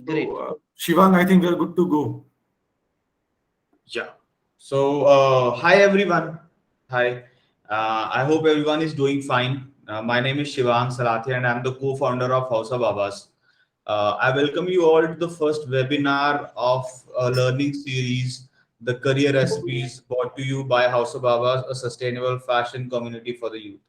Great. Shivang, I think we are good to go. Yeah. So, hi everyone. Hi. I hope everyone is doing fine. My name is Shivang Salathi and I'm the co-founder of House of Babas. I welcome you all to the first webinar of a learning series, The Career Recipes, brought to you by House of Babas, a sustainable fashion community for the youth.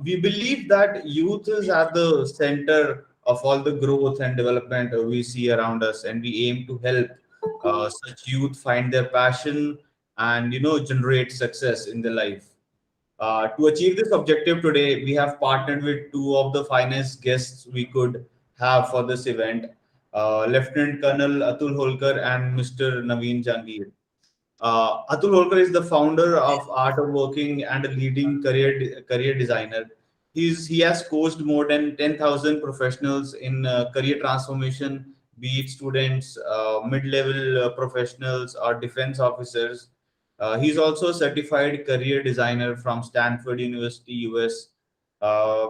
We believe that youth is at the center of all the growth and development we see around us, and we aim to help such youth find their passion and generate success in their life. To achieve this objective today, we have partnered with two of the finest guests we could have for this event, Lieutenant Colonel Atul Holkar and Mr. Naveen Jangir. Atul Holkar is the founder of Art of Working and a leading career designer. He has coached more than 10,000 professionals in career transformation, be it students, mid-level professionals, or defense officers. He's also a certified career designer from Stanford University, US. Uh,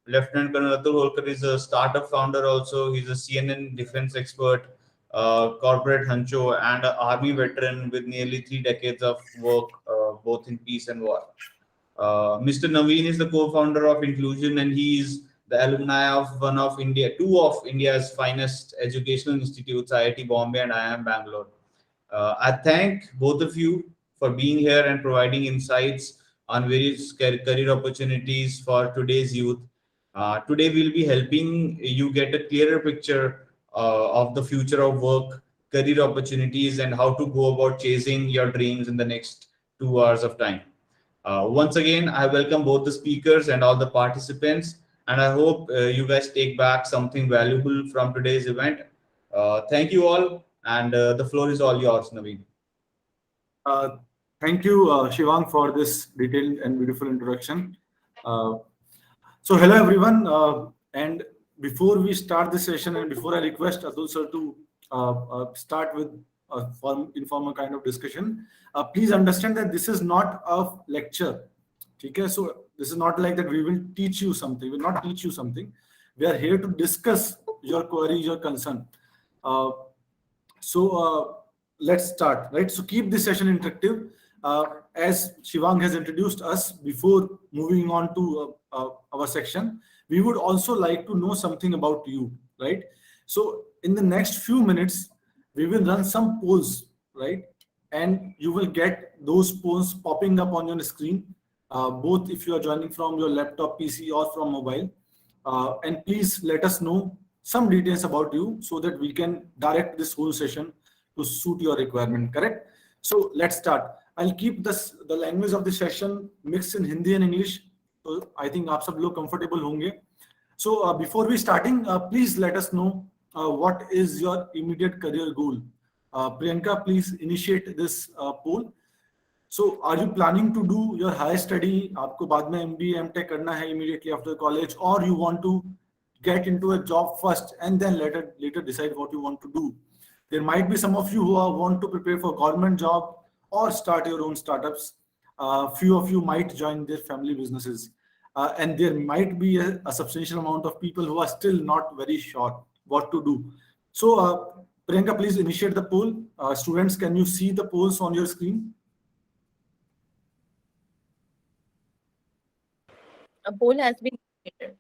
Lieutenant Colonel Atul Holkar is a startup founder also. He's a CNN defense expert, corporate honcho, and an army veteran with nearly 3 decades of work, both in peace and war. Mr. Naveen is the co-founder of Inclusion, and he is the alumni of two of India's finest educational institutes, IIT Bombay and IIM Bangalore. I thank both of you for being here and providing insights on various career opportunities for today's youth. Today, we'll be helping you get a clearer picture of the future of work, career opportunities, and how to go about chasing your dreams in the next 2 hours of time. Once again, I welcome both the speakers and all the participants, and I hope you guys take back something valuable from today's event. Thank you all, and the floor is all yours, Naveen. Uh, Thank you, Shivang, for this detailed and beautiful introduction. Uh, Hello everyone. And before we start the session, and before I request Atul sir to start with a informal kind of discussion, please understand that this is not a lecture. Okay, so this is not like that we will teach you something. We will not teach you something. We are here to discuss your queries, your concern. Uh, so let's start, right? So keep this session interactive. As Shivang has introduced us, before moving on to our section, we would also like to know something about you, right? So in the next few minutes, we will run some polls, right? And you will get those polls popping up on your screen, both if you are joining from your laptop, PC, or from mobile. And please let us know some details about you so that we can direct this whole session to suit your requirement, correct? So let's start. I'll keep the language of the session mixed in Hindi and English. So I think आप सब लोग comfortable होंगे. So before we starting, please let us know what is your immediate career goal. Priyanka, please initiate this poll. So are you planning to do your higher study? आपको बाद में MBA, MTech करना है immediately after college, or you want to get into a job first and then later decide what you want to do? There might be some of you who want to prepare for government job or start your own startups. Few of you might join their family businesses. And there might be a substantial amount of people who are still not very sure what to do. So Priyanka, please initiate the poll. Students, can you see the polls on your screen? A poll has been created.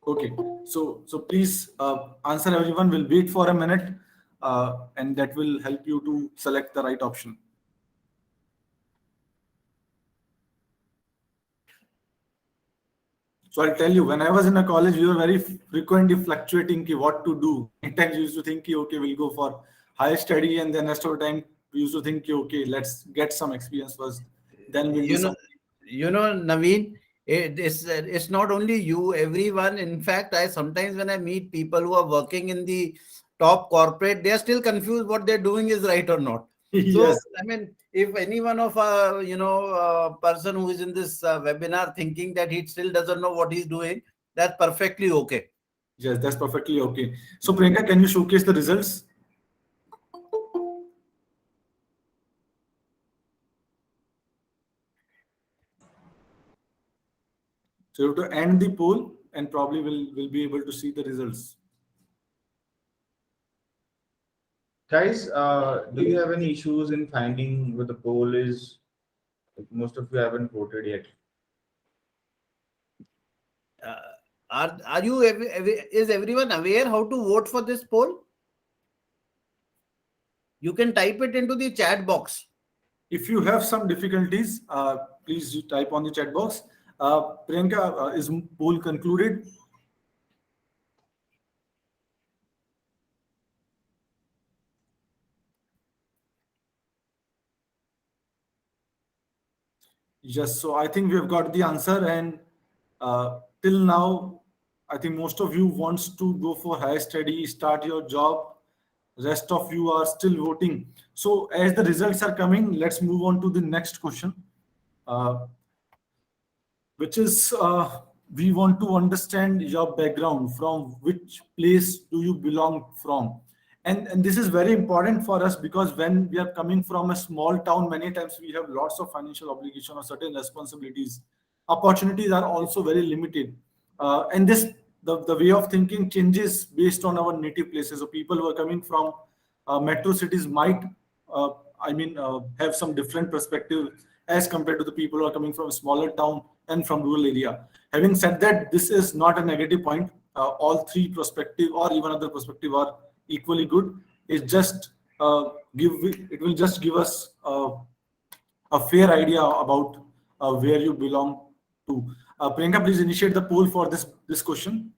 Okay, so please answer everyone. We'll wait for a minute, and that will help you to select the right option. So I'll tell you, when I was in a college, we were very frequently fluctuating what to do. At times we used to think, okay, we'll go for higher study, and then rest of the time we used to think, okay, let's get some experience first, then we'll do you know something. Naveen, it's not only you, everyone. In fact, I sometimes, when I meet people who are working in the top corporate, they are still confused what they're doing is right or not. So Yes, I mean, if any one of person who is in this webinar thinking that he still doesn't know what he's doing, that's perfectly okay. yes, that's perfectly okay. So Priyanka, can you showcase the results? So you have to end the poll, and probably we'll be able to see the results. Guys, do you have any issues in finding where the poll is? Most of you haven't voted yet. Are you is everyone aware how to vote for this poll? You can type it into the chat box. If you have some difficulties, please you type on the chat box. Priyanka, is poll concluded? Yes, so I think we have got the answer, and till now, I think most of you wants to go for higher study, start your job. Rest of you are still voting. So as the results are coming, let's move on to the next question, uh, which is we want to understand your background. From which place do you belong from? And this is very important for us because when we are coming from a small town, many times we have lots of financial obligation or certain responsibilities. Opportunities are also very limited. And this the way of thinking changes based on our native places. So people who are coming from metro cities might, have some different perspective as compared to the people who are coming from a smaller town and from rural area. Having said that, this is not a negative point. All three perspective or even other perspective are equally good. It just it will just give us a fair idea about where you belong to. Priyanka, please initiate the poll for this question.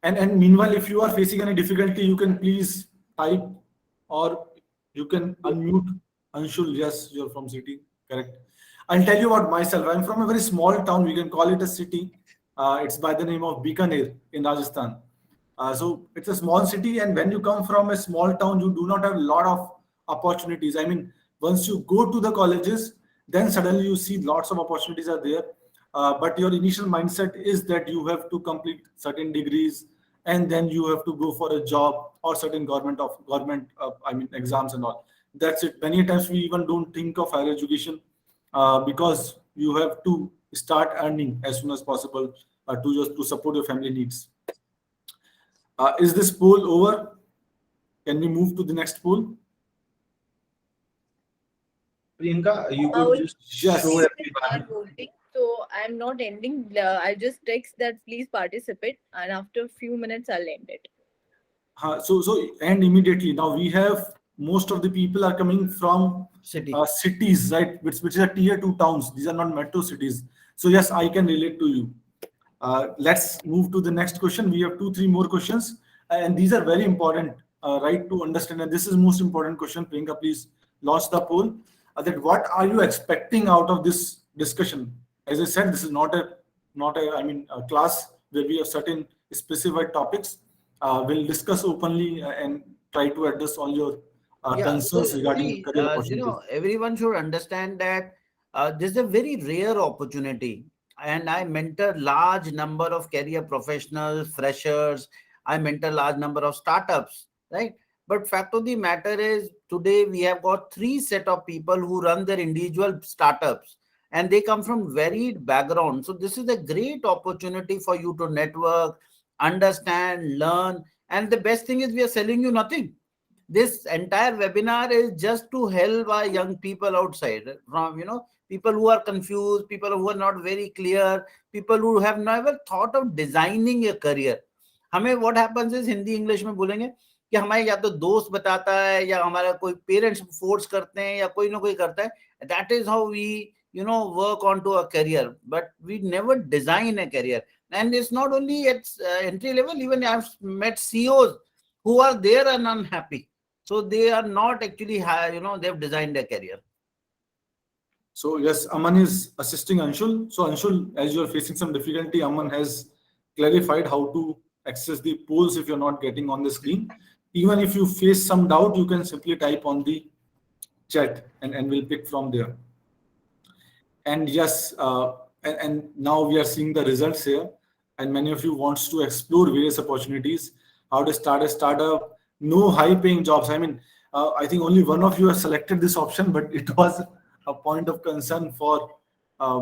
And meanwhile, if you are facing any difficulty, you can please type or you can unmute. Anshul, yes, you're from city, correct. I'll tell you about myself. I'm from a very small town. We can call it a city. It's by the name of Bikaner in Rajasthan. So it's a small city, and when you come from a small town, you do not have a lot of opportunities. I mean, once you go to the colleges, then suddenly you see lots of opportunities are there. But your initial mindset is that you have to complete certain degrees, and then you have to go for a job or certain government exams and all. That's it. Many times we even don't think of higher education because you have to start earning as soon as possible to support your family needs. Is this poll over? Can we move to the next poll? Priyanka, you Paul, could just Yes. show are everyone. voting, so I'm not ending. I'll just text that please participate, and after a few minutes, I'll end it. So and immediately now we have most of the people are coming from City. cities, right? Which are tier two towns. These are not metro cities. So yes, I can relate to you. Let's move to the next question. We have two, three more questions, and these are very important, right, to understand. And this is most important question. Priyanka, please launch the poll. That what are you expecting out of this discussion? As I said, this is not a class where we have certain specified topics. We'll discuss openly and try to address all your concerns regarding career opportunities. Everyone should understand that this is a very rare opportunity, and I mentor large number of career professionals, freshers. I mentor large number of startups, right? But fact of the matter is, today we have got three set of people who run their individual startups, and they come from varied backgrounds. So this is a great opportunity for you to network, understand, learn, and the best thing is we are selling you nothing. This entire webinar is just to help our young people outside, from people who are confused, people who are not very clear, people who have never thought of designing a career. हमें what happens is, Hindi English में बोलेंगे कि हमारे या तो दोस्त बताता है या हमारा कोई पेरेंट्स फोर्स करते हैं या कोई ना कोई करता है. That is how we work onto a career, but we never design a career. And it's not only at entry level, even I've met CEOs who are there and unhappy. So they are not actually, they've designed their career. So yes, Aman is assisting Anshul. So Anshul, as you're facing some difficulty, Aman has clarified how to access the polls if you're not getting on the screen. Even if you face some doubt, you can simply type on the chat and we'll pick from there. And yes, and now we are seeing the results here. And many of you wants to explore various opportunities, how to start a startup, no high paying jobs. I mean, I think only one of you has selected this option, but it was a point of concern for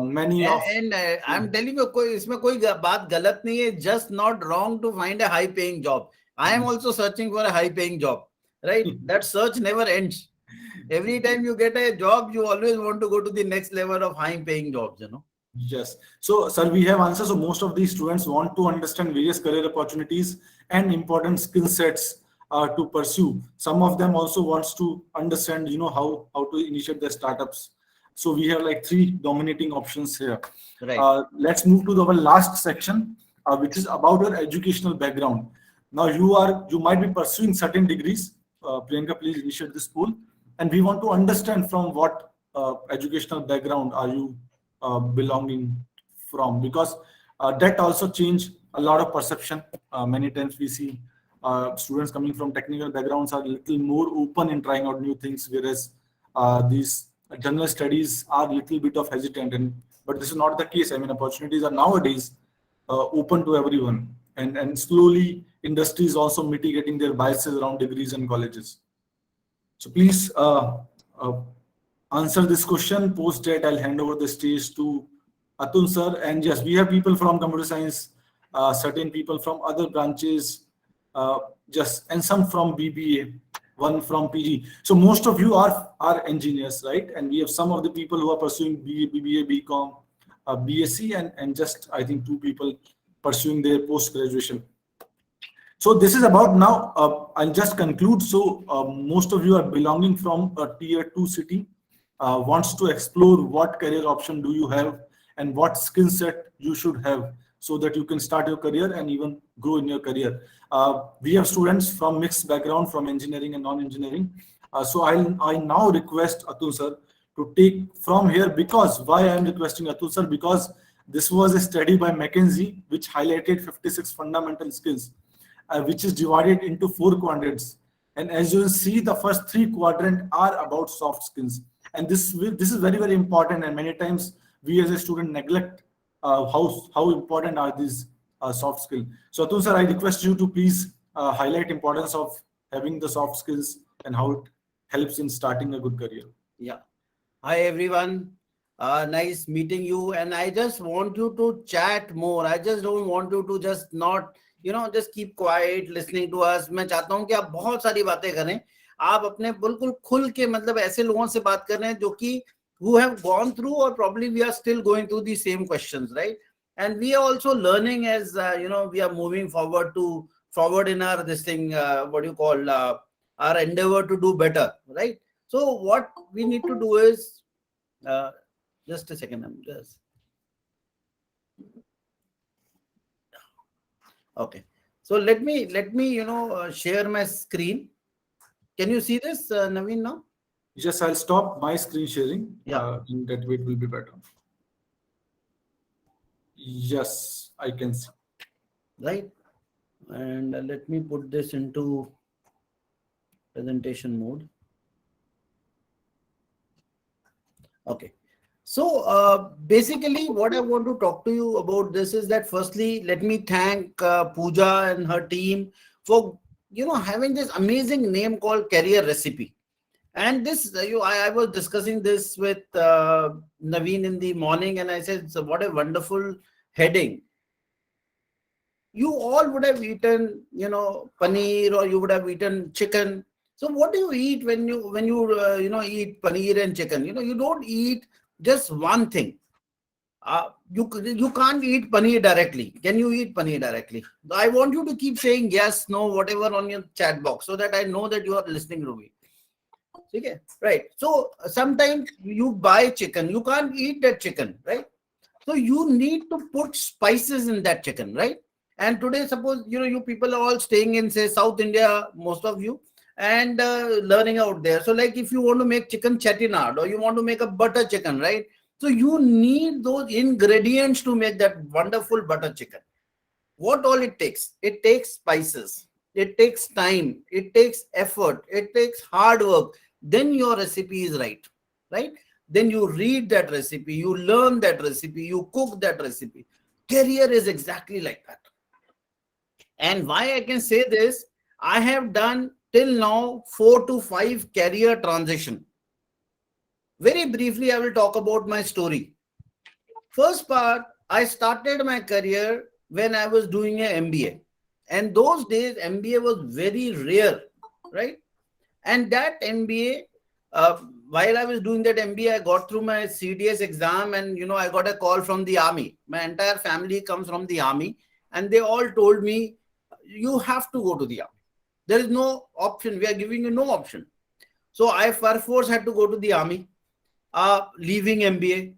many of. And I'm telling you, इसमें कोई बात गलत नहीं है. Just not wrong to find a high paying job. I am also searching for a high paying job. right? That search never ends. Every time you get a job, you always want to go to the next level of high paying jobs, you know. Yes. So, sir, we have answers. So, most of these students want to understand various career opportunities and important skill sets to pursue. Some of them also wants to understand, how to initiate their startups. So, we have like three dominating options here. Right. Let's move to our last section, which is about your educational background. Now, you might be pursuing certain degrees. Priyanka, please initiate this pool, and we want to understand from what educational background are you belonging from, because that also change a lot of perception. Many times we see students coming from technical backgrounds are a little more open in trying out new things, whereas these general studies are a little bit of hesitant. And but this is not the case. I mean, opportunities are nowadays open to everyone, and slowly industries also mitigating their biases around degrees and colleges. So please uh, answer this question. Post that, I'll hand over the stage to Atul sir. And yes, we have people from computer science, certain people from other branches, uh, just and some from BBA, one from PG. So most of you are engineers, right? And we have some of the people who are pursuing BBA, BCom, BSc, and just I think two people pursuing their post graduation. So this is about now. I'll just conclude. So most of you are belonging from a tier 2 city, wants to explore what career option do you have and what skill set you should have so that you can start your career and even grow in your career. We have students from mixed background, from engineering and non-engineering. So I now request Atul sir to take from here, because why I am requesting Atul sir, because this was a study by McKinsey which highlighted 56 fundamental skills, which is divided into 4 quadrants. And as you will see, the first 3 quadrants are about soft skills. And this is very, very important. And many times we as a student neglect how important are these soft skills. So Atul sir, I request you to please highlight importance of having the soft skills and how it helps in starting a good career. Yeah. Hi, everyone. Nice meeting you. And I just want you to chat more. I just don't want you to just not, just keep quiet, listening to us. मैं चाहता हूँ कि आप बहुत सारी बातें करें. आप अपने बिल्कुल खुल के मतलब ऐसे लोगों से बात कर रहे हैं जो कि who have gone through, or probably we are still going through the same questions, right? And we are also learning as, we are moving forward in our this thing, what you call our endeavor to do better, right? So what we need to do is, just a second, I'm just okay. So let me share my screen. Can you see this, Naveen, now? Yes, I'll stop my screen sharing. Yeah. In that way it will be better. Yes, I can see. Right. And let me put this into presentation mode. Okay. So basically what I want to talk to you about this is that, firstly, let me thank Pooja and her team for having this amazing name called Career Recipe. And this, I was discussing this with Naveen in the morning, and I said, so what a wonderful heading. You all would have eaten, paneer, or you would have eaten chicken. So what do you eat when you eat paneer and chicken? You don't eat just one thing. You can't eat paneer directly. Can you eat paneer directly? I want you to keep saying yes, no, whatever on your chat box, so that I know that you are listening to me. Okay, right. So sometimes you buy chicken, you can't eat that chicken, right? So you need to put spices in that chicken, right? And today, suppose you people are all staying in, say, South India, most of you, and learning out there. So like if you want to make chicken chettinad, or you want to make a butter chicken, right? So you need those ingredients to make that wonderful butter chicken. What all it takes? It takes spices. It takes time. It takes effort. It takes hard work. Then your recipe is right? Then you read that recipe, you learn that recipe, you cook that recipe. Career is exactly like that. And why I can say this, I have done till now 4 to 5 career transition. Very briefly, I will talk about my story. First part, I started my career when I was doing an MBA. And those days, MBA was very rare, right? And that MBA, while I was doing that MBA, I got through my CDS exam, and I got a call from the army. My entire family comes from the army, and they all told me, you have to go to the army. There is no option. We are giving you no option. So I perforce had to go to the army, leaving MBA.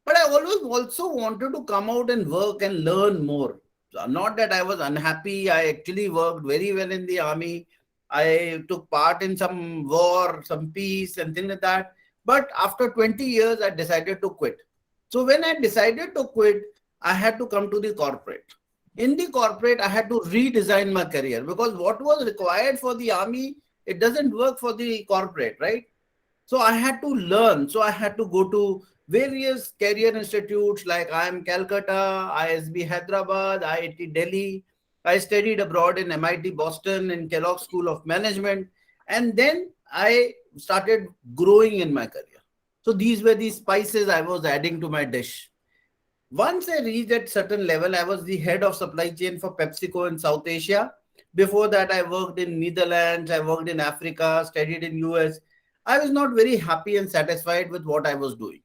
But I always also wanted to come out and work and learn more. So not that I was unhappy. I actually worked very well in the army. I took part in some war, some peace, and things like that. But after 20 years, I decided to quit. So when I decided to quit, I had to come to the corporate. In the corporate, I had to redesign my career, because what was required for the army, it doesn't work for the corporate, right? So I had to learn. So I had to go to various career institutes like IIM Calcutta, ISB Hyderabad, IIT Delhi. I studied abroad in MIT Boston and Kellogg School of Management. And then I started growing in my career. So these were the spices I was adding to my dish. Once I reached at certain level, I was the head of supply chain for PepsiCo in South Asia. Before that, I worked in Netherlands, I worked in Africa, studied in US. I was not very happy and satisfied with what I was doing.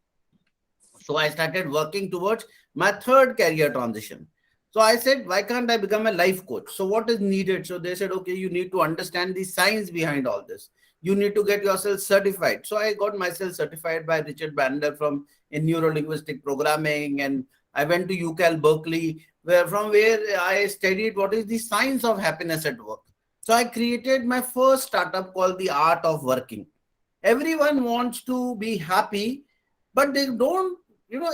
So I started working towards my third career transition. So I said, why can't I become a life coach? So what is needed? So they said, okay, you need to understand the science behind all this. You need to get yourself certified. So I got myself certified by Richard Bandler from in neuro-linguistic programming, and I went to UCAL Berkeley, from where I studied what is the science of happiness at work. So I created my first startup called The Art of Working. Everyone wants to be happy, but they don't,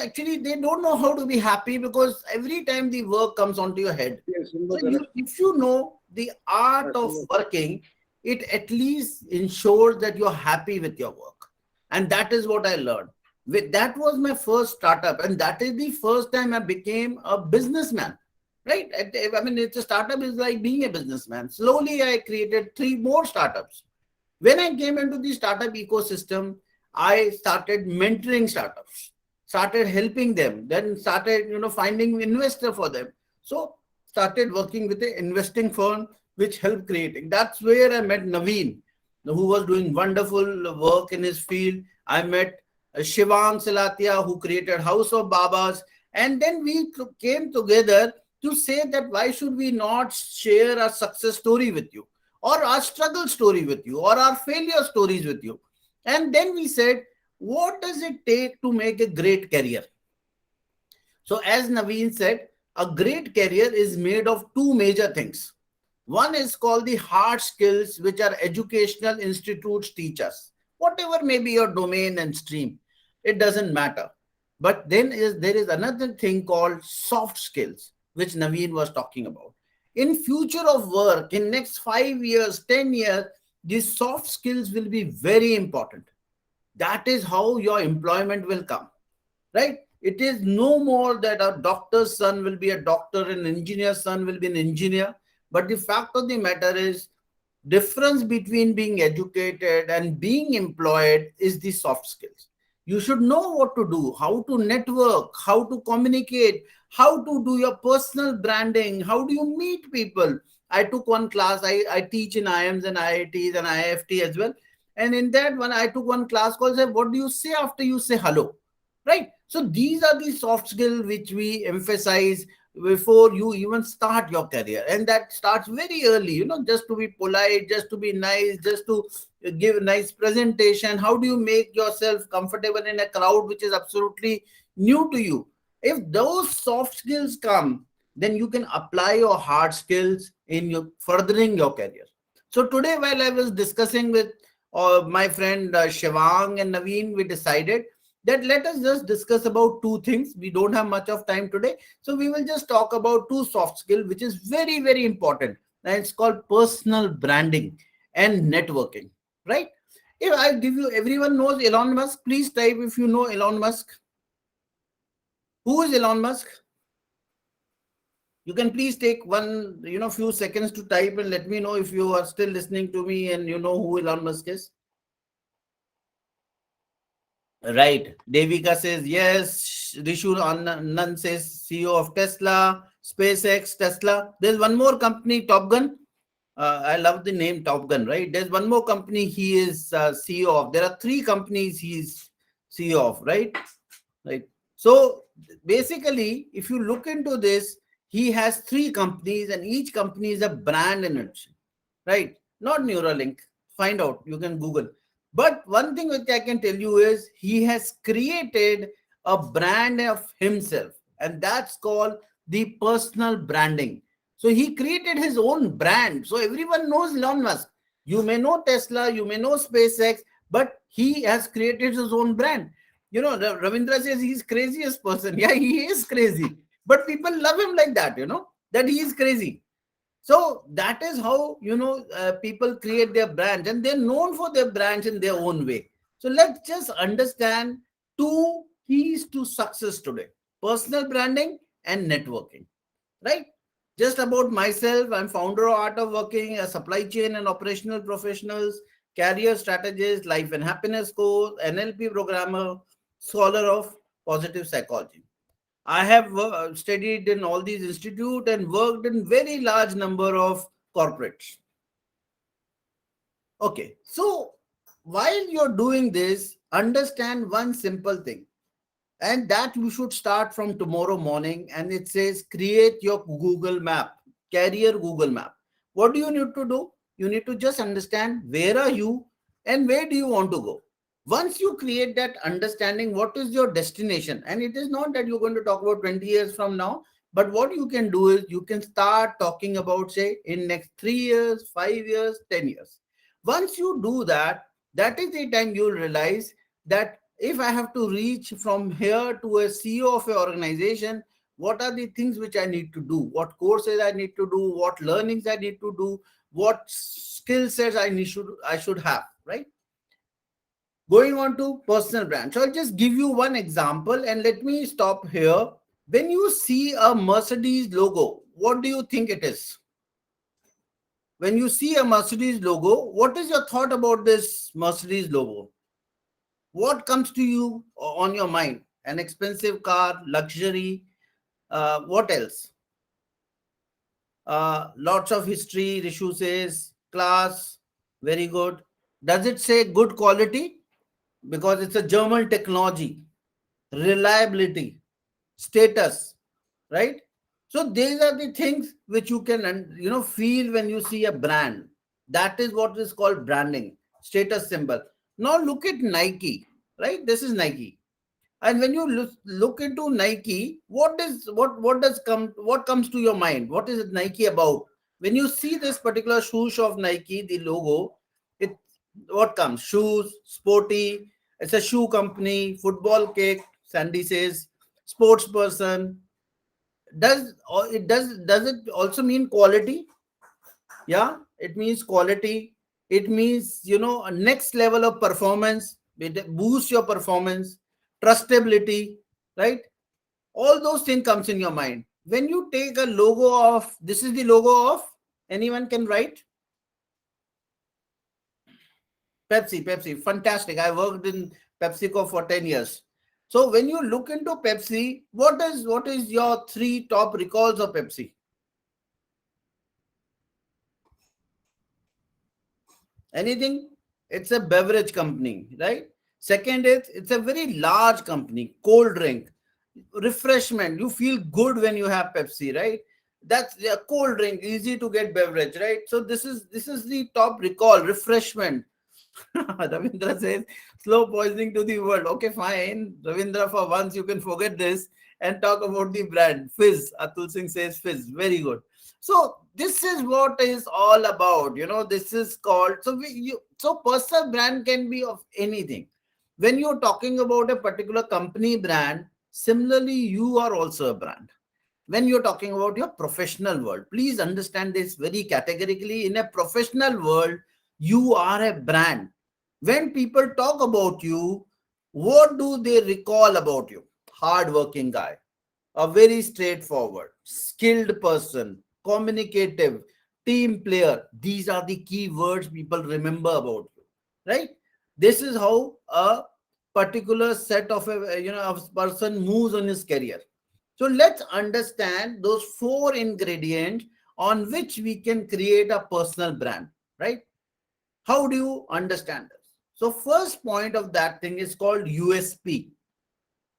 actually they don't know how to be happy, because every time the work comes onto your head. So if you know the art of working, it at least ensures that you're happy with your work. And that is what I learned. That was my first startup, and that is the first time I became a businessman, right? I mean, it's a startup is like being a businessman. Slowly, I created 3 more startups. When I came into the startup ecosystem, I started mentoring startups, started helping them, then started, finding investor for them. So started working with an investing firm, which helped creating. That's where I met Naveen, who was doing wonderful work in his field. I met Shivang Salatia, who created House of Babas. And then we came together to say that why should we not share our success story with you, or our struggle story with you, or our failure stories with you. And then we said, what does it take to make a great career? So as Naveen said, a great career is made of 2 major things. One is called the hard skills, which are educational institutes teach us. Whatever may be your domain and stream, it doesn't matter. But then there is another thing called soft skills, which Naveen was talking about. In future of work, in next 5 years, 10 years, these soft skills will be very important. That is how your employment will come, right? It is no more that a doctor's son will be a doctor and an engineer's son will be an engineer. But the fact of the matter is, difference between being educated and being employed is the soft skills. You should know what to do, how to network, how to communicate, how to do your personal branding, how do you meet people. I took one class, I teach in IIMs and IITs and IFT as well. And in that one, I took one class called, what do you say after you say hello? Right? So these are the soft skills which we emphasize before you even start your career. And that starts very early, just to be polite, just to be nice, just to give a nice presentation. How do you make yourself comfortable in a crowd which is absolutely new to you? If those soft skills come, then you can apply your hard skills in your furthering your career. So today, while I was discussing with my friend Shivang and Naveen, we decided that let us just discuss about 2 things. We don't have much of time today. So we will just talk about 2 soft skills, which is very, very important. And it's called personal branding and networking, right? If I give you, everyone knows Elon Musk. Please type if you know Elon Musk. Who is Elon Musk? You can please take one, few seconds to type and let me know if you are still listening to me and you know who Elon Musk is. Right. Devika says yes. Rishu Anand says CEO of Tesla, SpaceX, Tesla. There's one more company, Top Gun. I love the name Top Gun, right? There's one more company he is CEO of. There are three companies he's CEO of, right? Right. So basically, if you look into this, he has three companies, and each company is a brand in it, right? Not Neuralink. Find out. You can Google. But one thing which I can tell you is he has created a brand of himself, and that's called the personal branding. So he created his own brand. So everyone knows Elon Musk. You may know Tesla, you may know SpaceX, but he has created his own brand. Ravindra says he's craziest person. Yeah, he is crazy. But people love him like that, that he is crazy. So that is how, people create their brands, and they're known for their brands in their own way. So let's just understand two keys to success today: personal branding and networking, right? Just about myself, I'm founder of Art of Working, a supply chain and operational professionals, career strategist, life and happiness coach, NLP programmer, scholar of positive psychology. I have studied in all these institutes and worked in very large number of corporates. Okay, so while you're doing this, understand one simple thing, and that you should start from tomorrow morning. And it says create your Google Map, career Google Map. What do you need to do? You need to just understand where are you and where do you want to go. Once you create that understanding, what is your destination? And it is not that you're going to talk about 20 years from now, but what you can do is you can start talking about, say, in next 3 years, 5 years, 10 years. Once you do that, that is the time you'll realize that if I have to reach from here to a CEO of an organization, what are the things which I need to do? What courses I need to do? What learnings I need to do? What skill sets I should have, right? Going on to personal brand. So I'll just give you one example and let me stop here. When you see a Mercedes logo, what do you think it is? When you see a Mercedes logo, what is your thought about this Mercedes logo? What comes to you on your mind? An expensive car, luxury, what else? Lots of history, Rishu says, class, very good. Does it say good quality? Because it's a German technology, reliability, status, right? So these are the things which you can, feel when you see a brand. That is what is called branding, status symbol. Now look at Nike, right? This is Nike. And when you look into Nike, what comes to your mind? What is Nike about? When you see this particular swoosh of Nike, the logo, it what comes? Shoes, sporty. It's a shoe company. Football cake. Sandy says, sports person. Does it also mean quality? Yeah, it means quality. It means, a next level of performance. It boosts your performance, trustability, right? All those things comes in your mind. When you take a logo of, this is the logo of, anyone can write? Pepsi, fantastic. I worked in PepsiCo for 10 years. So when you look into Pepsi, what is your three top recalls of Pepsi? Anything? It's a beverage company, right? Second is it's a very large company, cold drink, refreshment. You feel good when you have Pepsi, right? That's a cold drink, easy to get beverage, right? So this is the top recall, refreshment. Ravindra says slow poisoning to the world. Okay, fine. Ravindra, for once you can forget this and talk about the brand. Fizz. Atul Singh says Fizz. Very good. So this is what is all about. This is called, so personal brand can be of anything. When you're talking about a particular company brand, similarly, you are also a brand. When you're talking about your professional world, please understand this very categorically. In a professional world, you are a brand. When people talk about you, what do they recall about you? Hardworking guy, a very straightforward, skilled person, communicative, team player. These are the key words people remember about you, right? This is how a particular set of a person moves on his career. So let's understand those four ingredients on which we can create a personal brand, right? How do you understand this? So first point of that thing is called USP.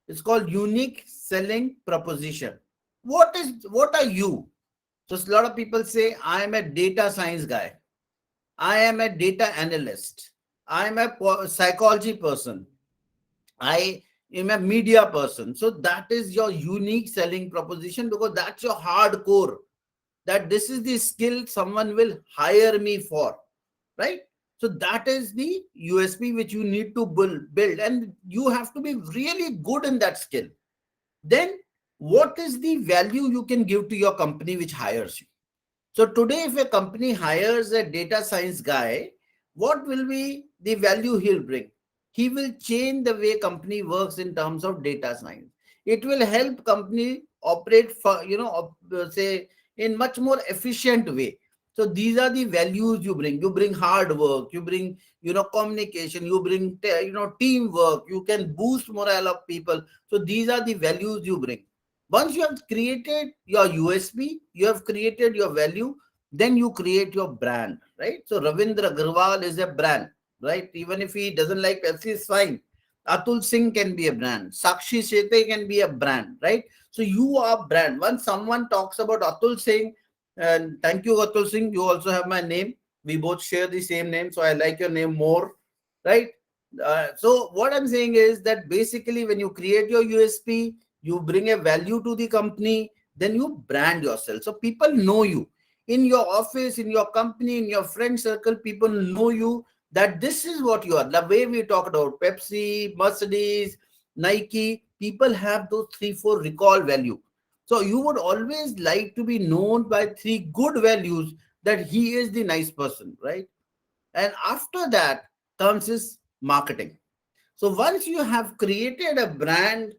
It's called unique selling proposition. What are you? So a lot of people say, I am a data science guy. I am a data analyst. I am a psychology person. I am a media person. So that is your unique selling proposition, because that's your hardcore. That this is the skill someone will hire me for, right? So that is the USP which you need to build, and you have to be really good in that skill. Then what is the value you can give to your company which hires you? So today, if a company hires a data science guy, what will be the value he'll bring? He will change the way company works in terms of data science. It will help company operate for, say, in much more efficient way. So these are the values you bring. You bring hard work, you bring, communication, you bring, teamwork, you can boost morale of people. So these are the values you bring. Once you have created your USP, you have created your value, then you create your brand, right? So Ravindra Agarwal is a brand, right? Even if he doesn't like Pepsi, it's fine. Atul Singh can be a brand. Sakshi Shetty can be a brand, right? So you are brand. Once someone talks about Atul Singh, and thank you, Atul Singh, you also have my name. We both share the same name, so I like your name more, right? So what I'm saying is that basically when you create your USP, you bring a value to the company, then you brand yourself. So people know you. In your office, in your company, in your friend circle, people know you, that this is what you are. The way we talk about Pepsi, Mercedes, Nike, people have those 3, 4 recall value. So you would always like to be known by 3 good values, that he is the nice person, right? And after that comes his marketing. So once you have created a brand,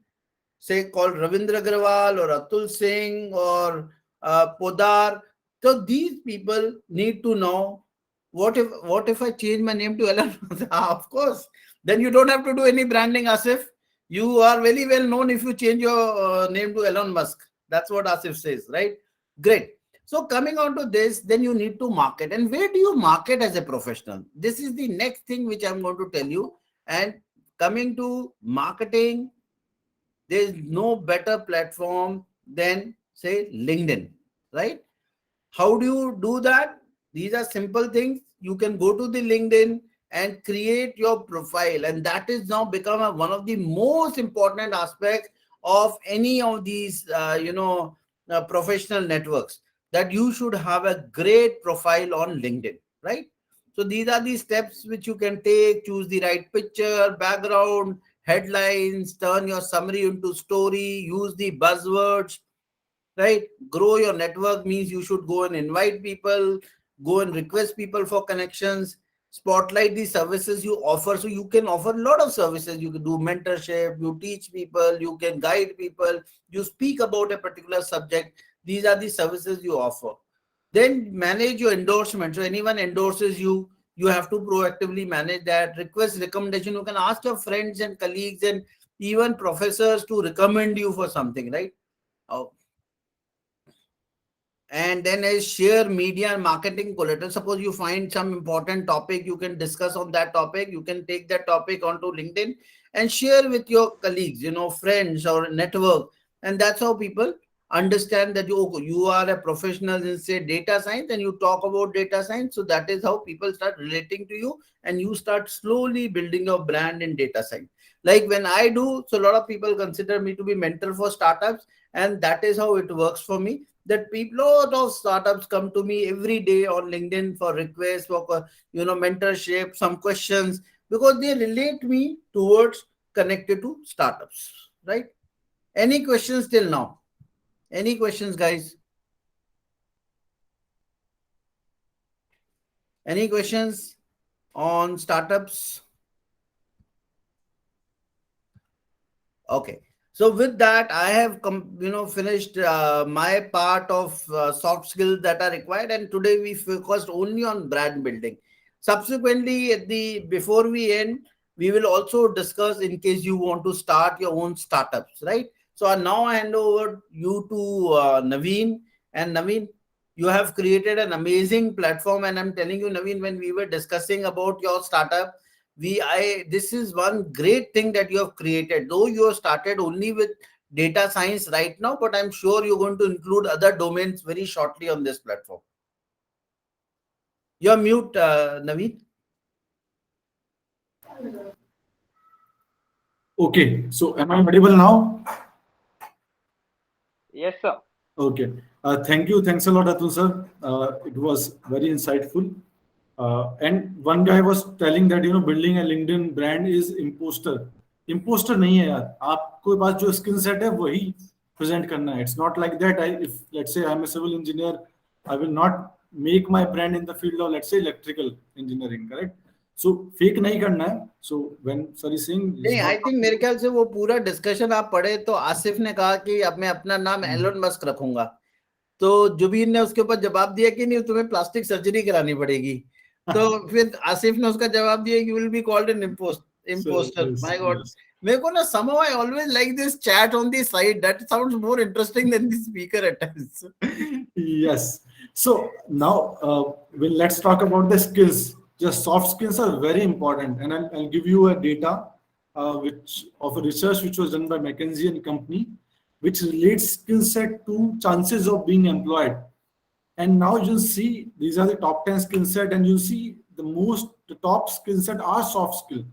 say called Ravindra Agarwal or Atul Singh or Podar, so these people need to know, what if I change my name to Elon Musk? Of course, then you don't have to do any branding, Asif. You are very well known if you change your name to Elon Musk. That's what Asif says, right? Great. So coming on to this, then you need to market. And where do you market as a professional? This is the next thing which I'm going to tell you. And coming to marketing, there is no better platform than, say, LinkedIn, right? How do you do that? These are simple things. You can go to the LinkedIn and create your profile, and that is now become one of the most important aspects of any of these professional networks, that you should have a great profile on LinkedIn, right? So these are the steps which you can take. Choose the right picture, background, headlines, turn your summary into story, use the buzzwords, right? Grow your network means you should go and invite people, go and request people for connections, spotlight the services you offer. So you can offer a lot of services. You can do mentorship, you teach people, you can guide people, you speak about a particular subject. These are the services you offer. Then manage your endorsement. So anyone endorses you, you have to proactively manage that. Request recommendation. You can ask your friends and colleagues and even professors to recommend you for something, right? Oh, and then is share media and marketing collateral. Suppose you find some important topic, you can discuss on that topic. You can take that topic onto LinkedIn and share with your colleagues, friends or network. And that's how people understand that you are a professional in, say, data science, and you talk about data science. So that is how people start relating to you, and you start slowly building your brand in data science. Like when I do, so a lot of people consider me to be mentor for startups, and that is how it works for me, that people, lot of startups come to me every day on LinkedIn for requests for mentorship, some questions, because they relate me towards connected to startups, right? Any questions till now? Any questions, guys? Any questions on startups? Okay. So with that, I have finished my part of soft skills that are required, and today we focused only on brand building. Subsequently, before we end, we will also discuss in case you want to start your own startups, right? So I now hand over you to Naveen. And Naveen, You have created an amazing platform, and I'm telling you, Naveen, when we were discussing about your startup, this is one great thing that you have created. Though you have started only with data science right now, but I'm sure you're going to include other domains very shortly on this platform. You're mute, Naveen. Okay, so am I audible now? Yes, sir. Okay. Thank you. Thanks a lot, Atul sir. It was very insightful. And one guy was telling that building a LinkedIn brand is imposter. Imposter नहीं है यार. आपको पास जो skill set है वही present करना है. It's not like that. If let's say I'm a civil engineer, I will not make my brand in the field of let's say electrical engineering. Correct? So fake नहीं करना है. So when sir is saying, नहीं, I think मेरे ख्याल से वो पूरा discussion आप पढ़े तो आसिफ ने कहा कि अब मैं अपना नाम एलोन मस्क रखूंगा, तो जुबीर ने उसके ऊपर जवाब दिया कि नहीं तुम्हें प्लास्टिक सर्जरी करानी पड़ेगी, तो फिर आसिफ ने उसका जवाब दिया you will be called an imposter. My God, मेरे को ना somehow I always like this chat on the side. That sounds more interesting than the speaker at times. Yes. So now, let's talk about the skills. Just soft skills are very important, and I'll give you a data which of a research which was done by McKinsey and Company, which relates skill set to chances of being employed. And now you'll see these are the top 10 skill set, and you'll see the top skill set are soft skill.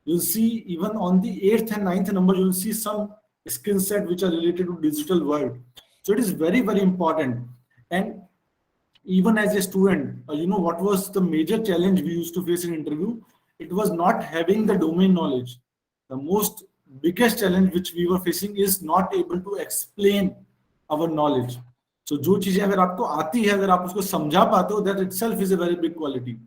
You'll see even on the 8th and 9th number, you'll see some skill set which are related to digital world. So it is very, very important. And even as a student, what was the major challenge we used to face in interview? It was not having the domain knowledge. The most biggest challenge which we were facing is not able to explain our knowledge. So जो चीजें अगर आपको आती है, अगर आप उसको समझा पाते हो, that itself is a very big quality.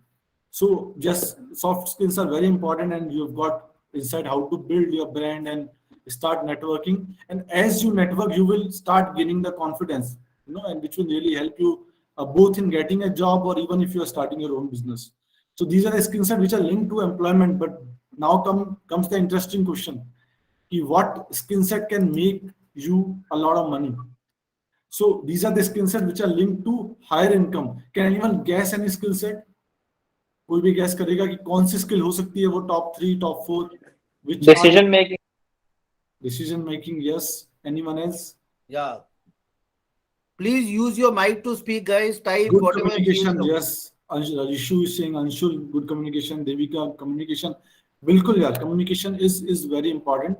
So just soft skills are very important, and you've got insight how to build your brand and start networking. And as you network, you will start gaining the confidence, and which will really help you both in getting a job or even if you are starting your own business. So these are the skill sets which are linked to employment. But now comes the interesting question: what skill set can make you a lot of money? So these are the skill sets which are linked to higher income. Can anyone guess any skill set? कोई भी gas करेगा कि कौन सी skill हो सकती है वो top 3 top 4 which decision making? Yes. Anyone else? Yeah, please use your mic to speak, guys. Type Good whatever communication. Yes. Rishu is saying Anshul, good communication. Devika, communication. बिल्कुल यार, communication is very important.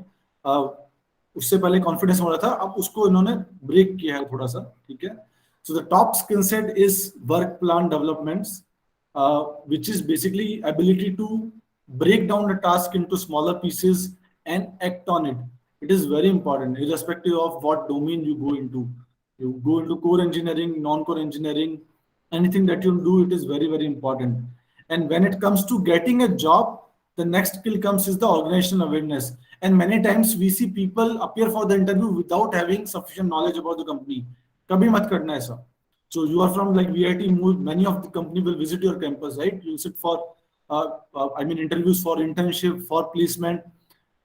उससे पहले confidence हो रहा था, अब उसको इन्होंने ब्रेक किया है थोड़ा सा. ठीक है. So the top skill set is work plan developments, which is basically ability to break down the task into smaller pieces and act on it. It is very important, irrespective of what domain you go into. You go into core engineering, non-core engineering, anything that you do, it is very, very important. And when it comes to getting a job, the next skill comes is the organizational awareness. And many times we see people appear for the interview without having sufficient knowledge about the company. कभी मत करना ऐसा. So you are from like VIT, many of the company will visit your campus, right? You'll sit for, interviews for internship, for placement.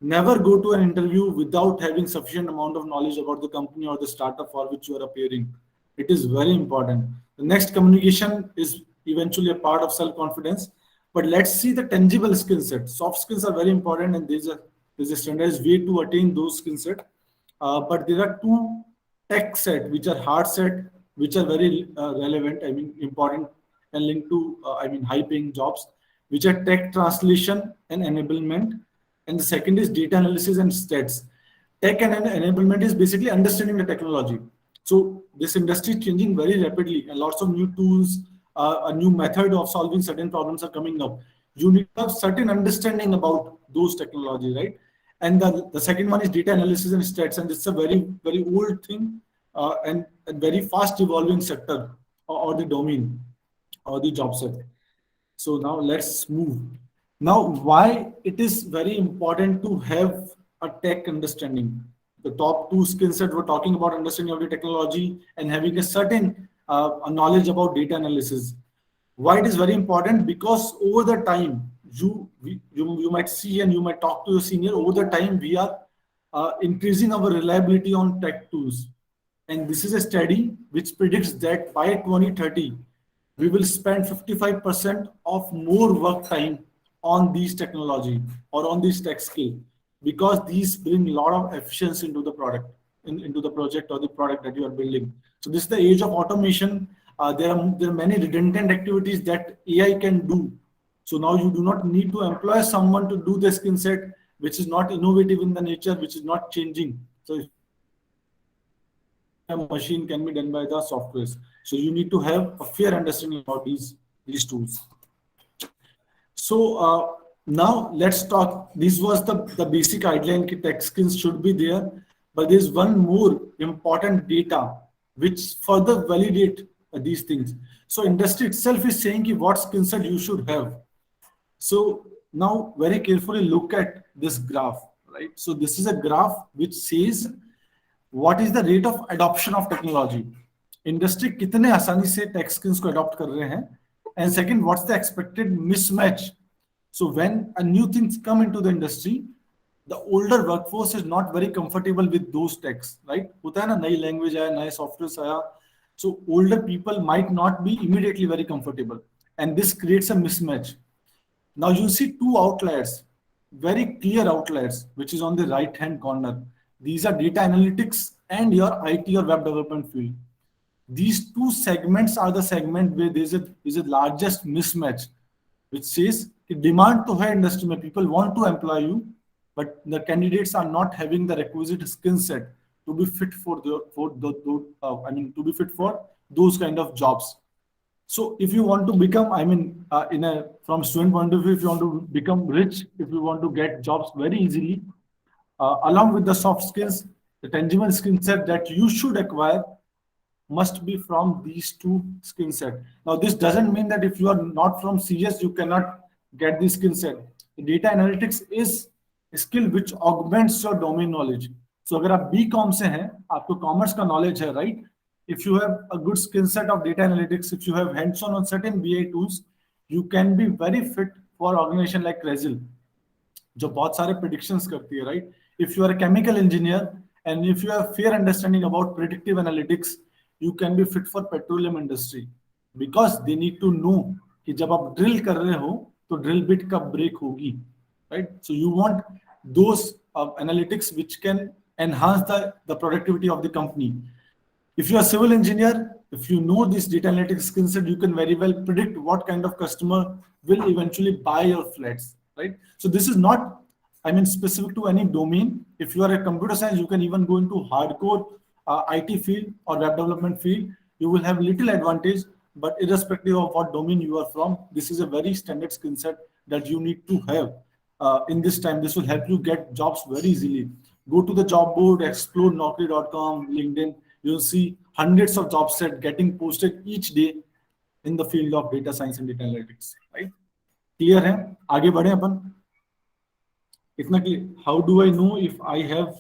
Never go to an interview without having sufficient amount of knowledge about the company or the startup for which you are appearing. It is very important. The next, communication is eventually a part of self-confidence. But let's see the tangible skill set. Soft skills are very important, and there's a standardized way to attain those skill set. But there are two tech set, which are hard set, which are very relevant, important and linked to, high-paying jobs, which are tech translation and enablement. And the second is data analysis and stats. Tech and enablement is basically understanding the technology. So this industry is changing very rapidly, and lots of new tools, a new method of solving certain problems are coming up. You need to have certain understanding about those technologies, right? And the second one is data analysis and stats, and it's a very, very old thing, and a very fast evolving sector, or the domain or the job set. So now let's move. Now, why it is very important to have a tech understanding? The top two skill set we're talking about: understanding of the technology and having a certain knowledge about data analysis. Why it is very important? Because over the time, you might see and you might talk to your senior. Over the time, we are increasing our reliability on tech tools, and this is a study which predicts that by 2030, we will spend 55% of more work time on these technology or on this tech skill, because these bring a lot of efficiency into the product, into the project or the product that you are building. So this is the age of automation. There are many redundant activities that AI can do. So now you do not need to employ someone to do the skill set, which is not innovative in the nature, which is not changing. So if you want to do anything by a machine, can be done by the softwares. So you need to have a fair understanding about these tools. So now let's talk. This was the basic outline that tech skills should be there, but there's one more important data which further validate these things. So industry itself is saying ki what skill set you should have. So now very carefully look at this graph, right? So this is a graph which says what is the rate of adoption of technology. Industry कितने आसानी से take skills को adopt कर रहे हैं, and second what's the expected mismatch. So when a new things come into the industry, the older workforce is not very comfortable with those techs, right? होता है ना, नई लैंग्वेज आया, नए सॉफ्टवेयर आया, so older people might not be immediately very comfortable, and this creates a mismatch. Now you see two outliers, very clear outliers, which is on the right hand corner. These are data analytics and your IT or web development field. These two segments are the segment where is a largest mismatch, which says demand to है industry में, people want to employ you, but the candidates are not having the requisite skill set to be fit for to be fit for those kind of jobs. So if you want to become, from student point of view, if you want to become rich, if you want to get jobs very easily, along with the soft skills, the tangible skill set that you should acquire must be from these two skill set. Now, this doesn't mean that if you are not from CS, you cannot get this skill set. Data analytics is a skill which augments your domain knowledge. So, अगर आप B.Com से हैं, आपको commerce का knowledge है, right? If you have a good skill set of data analytics, if you have hands-on on certain BI tools, you can be very fit for organization like Resil, जो बहुत सारे predictions करती है, right? If you are a chemical engineer and if you have fair understanding about predictive analytics, you can be fit for petroleum industry, because they need to know कि जब आप drill कर रहे हो तो drill bit कब break होगी, right? So you want those analytics which can enhance the productivity of the company. If you are a civil engineer, if you know this data analytics skill set, you can very well predict what kind of customer will eventually buy your flats, right? So this is not, specific to any domain. If you are a computer science, you can even go into hardcore IT field or web development field. You will have little advantage, but irrespective of what domain you are from, this is a very standard skill set that you need to have in this time. This will help you get jobs very easily. Go to the job board, explore Naukri.com, LinkedIn. You'll see hundreds of job sets getting posted each day in the field of data science and data analytics, right? Clear है? आगे बढ़े अपन. इतना clear. How do I know if I have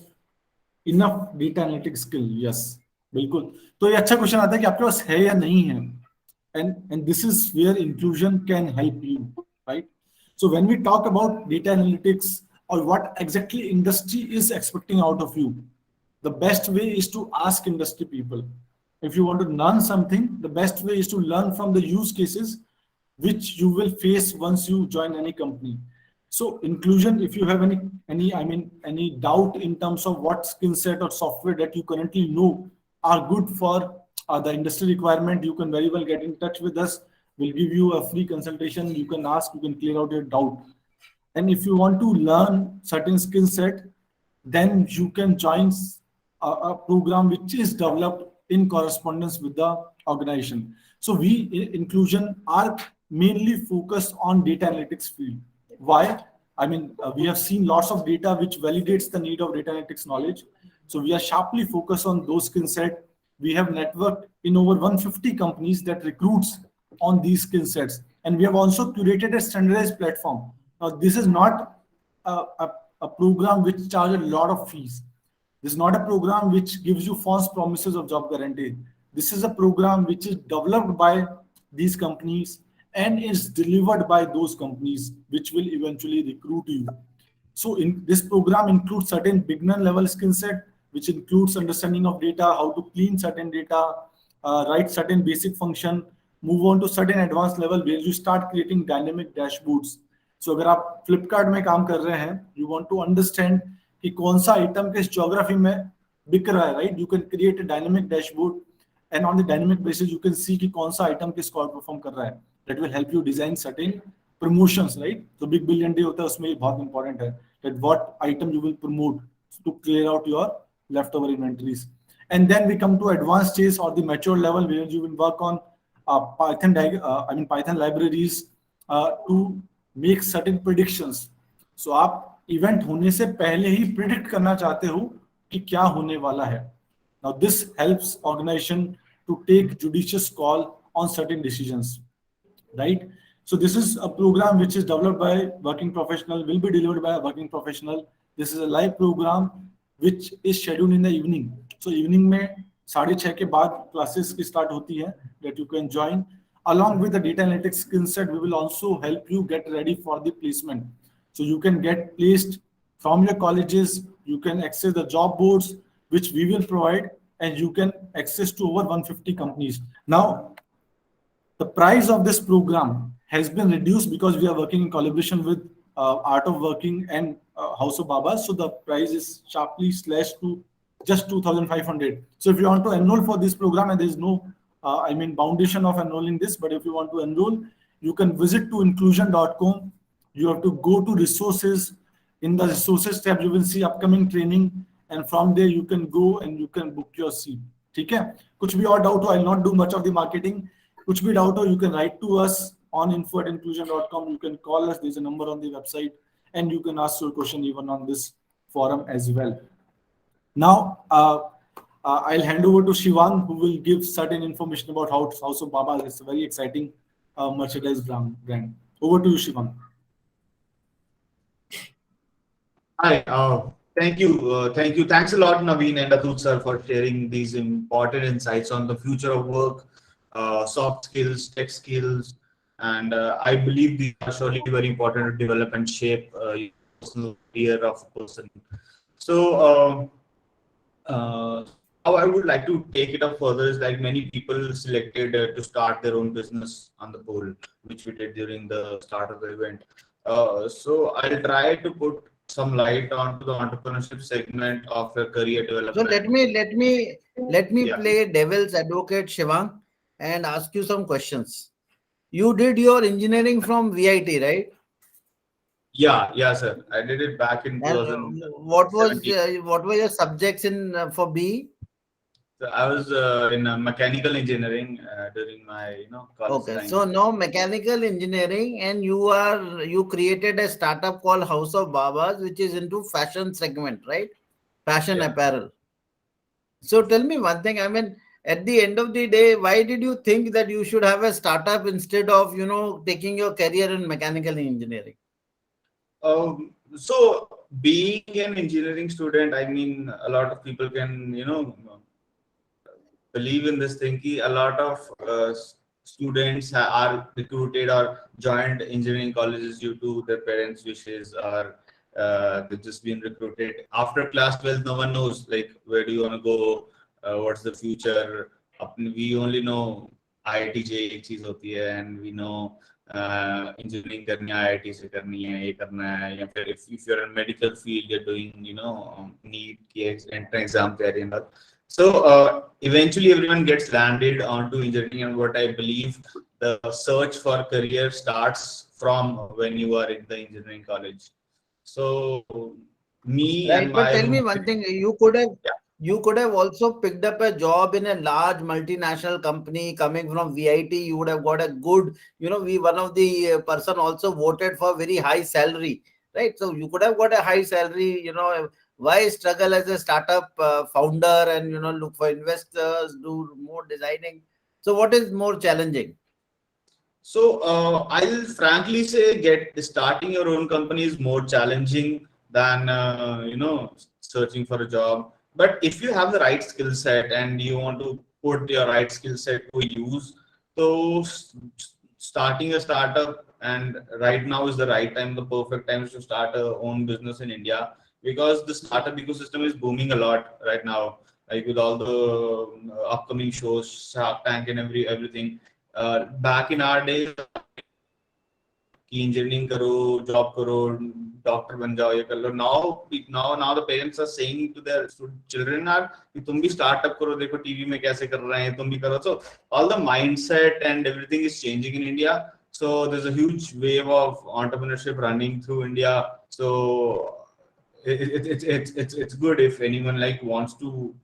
enough data analytics skill? Yes, बिल्कुल. तो ये अच्छा question आता है कि आपके पास है या नहीं है. And this is where inclusion can help you, right? So when we talk about data analytics or what exactly industry is expecting out of you, the best way is to ask industry people. If you want to learn something, the best way is to learn from the use cases which you will face once you join any company. So inclusion, if you have any doubt in terms of what skill set or software that you currently know are good for the industry requirement, you can very well get in touch with us. We'll give you a free consultation. You can ask, you can clear out your doubt. And if you want to learn certain skill set, then you can join a program which is developed in correspondence with the organization. So we in inclusion are mainly focused on data analytics field. Why? We have seen lots of data which validates the need of data analytics knowledge. So we are sharply focused on those skill set. We have networked in over 150 companies that recruits on these skill sets. And we have also curated a standardized platform. Now, this is not a program which charges a lot of fees. This is not a program which gives you false promises of job guarantee. This is a program which is developed by these companies and is delivered by those companies which will eventually recruit you. So in this program includes certain beginner level skill set, which includes understanding of data, how to clean certain data, write certain basic function, move on to certain advanced level where you start creating dynamic dashboards. So अगर आप फ्लिपकार्ट में काम कर रहे हैं, you want to understand कि कौन सा आइटम किस ज्योग्राफी में बिक रहा है, right? You can create a dynamic dashboard and on the dynamic basis you can see कि कौन सा आइटम किस को परफॉर्म कर रहा है. That will help you design certain promotions, right? So big billion day होता है, उसमें ये बहुत important है that what item you will promote to clear out your leftover inventories. And then we come to advanced stage or the mature level where you will work on Python libraries to make certain predictions. So आप event होने से पहले ही predict करना चाहते हो कि क्या होने वाला है. Now this helps organization to take judicious call on certain decisions, right? So this is a program which is developed by working professional, will be delivered by a working professional. This is a live program which is scheduled in the evening. So evening में 6:30 के बाद classes की start होती है that you can join. Along with the data analytics skill set, we will also help you get ready for the placement. So you can get placed from your colleges, you can access the job boards, which we will provide, and you can access to over 150 companies. Now, the price of this program has been reduced because we are working in collaboration with Art of Working and House of Babas. So the price is sharply slashed to just 2,500. So if you want to enroll for this program, and there is no, foundation of enrolling this, but if you want to enroll, you can visit to inclusion.com. You have to go to resources. In the resources tab, you will see upcoming training, and from there you can go and you can book your seat. ठीक है? कुछ भी और doubt हो, I'll not do much of the marketing. कुछ भी doubt हो, you can write to us on info@inclusion.com. You can call us. There's a number on the website, and you can ask your question even on this forum as well. Now, I'll hand over to Shivang, who will give certain information about how House of Baba is a very exciting merchandise brand. Over to you, Shivang. Hi, thank you. Thanks a lot, Naveen and Atul sir, for sharing these important insights on the future of work, soft skills, tech skills, and I believe these are surely very important to develop and shape your personal career of a person. So, how I would like to take it up further is like many people selected to start their own business on the poll, which we did during the start of the event. So I'll try to put some light onto the entrepreneurship segment of your career development. So let me Yeah. play devil's advocate, Shivang, and ask you some questions. You did your engineering from VIT, right? Yeah, sir. I did it back in And 2017. what were your subjects in for B? So I was in mechanical engineering during my college Okay, time. so now mechanical engineering, and you created a startup called House of Babas, which is into fashion segment, right? Fashion Yeah. apparel. So tell me one thing. I mean, at the end of the day, why did you think that you should have a startup instead of taking your career in mechanical engineering? So being an engineering student, I mean, a lot of people can believe in this thing. A lot of students are recruited or joined engineering colleges due to their parents' wishes, or they've just been recruited. After class 12, no one knows like where do you want to go, what's the future. We only know IIT JEE एक चीज होती है, and we know engineering करनी है, IIT से करनी है, ये करना है, या फिर if you're in medical field, you're doing NEET की entrance exam तैयारी and all. So eventually everyone gets landed onto engineering, and what I believe the search for career starts from when you are in the engineering college. So me Right, and but my tell me one thing: you could have also picked up a job in a large multinational company coming from VIT. You would have got a good, one of the person also voted for very high salary, right? So you could have got a high salary. Why struggle as a startup founder and look for investors, do more designing? So what is more challenging? So I'll frankly say starting your own company is more challenging than searching for a job. But if you have the right skill set and you want to put your right skill set to use, so starting a startup, and right now is the right time, the perfect time to start a own business in India, because the startup ecosystem is booming a lot right now. like with all the upcoming shows, Shark Tank and everything. Back in our days, कि engineering करो, job करो, doctor बन जाओ, ये कर लो. Now the parents are saying to their children are कि तुम भी startup करो, देखो TV में कैसे कर रहे हैं, तुम भी करो. So all the mindset and everything is changing in India. So there's a huge wave of entrepreneurship running through India. So it's good if anyone like wants to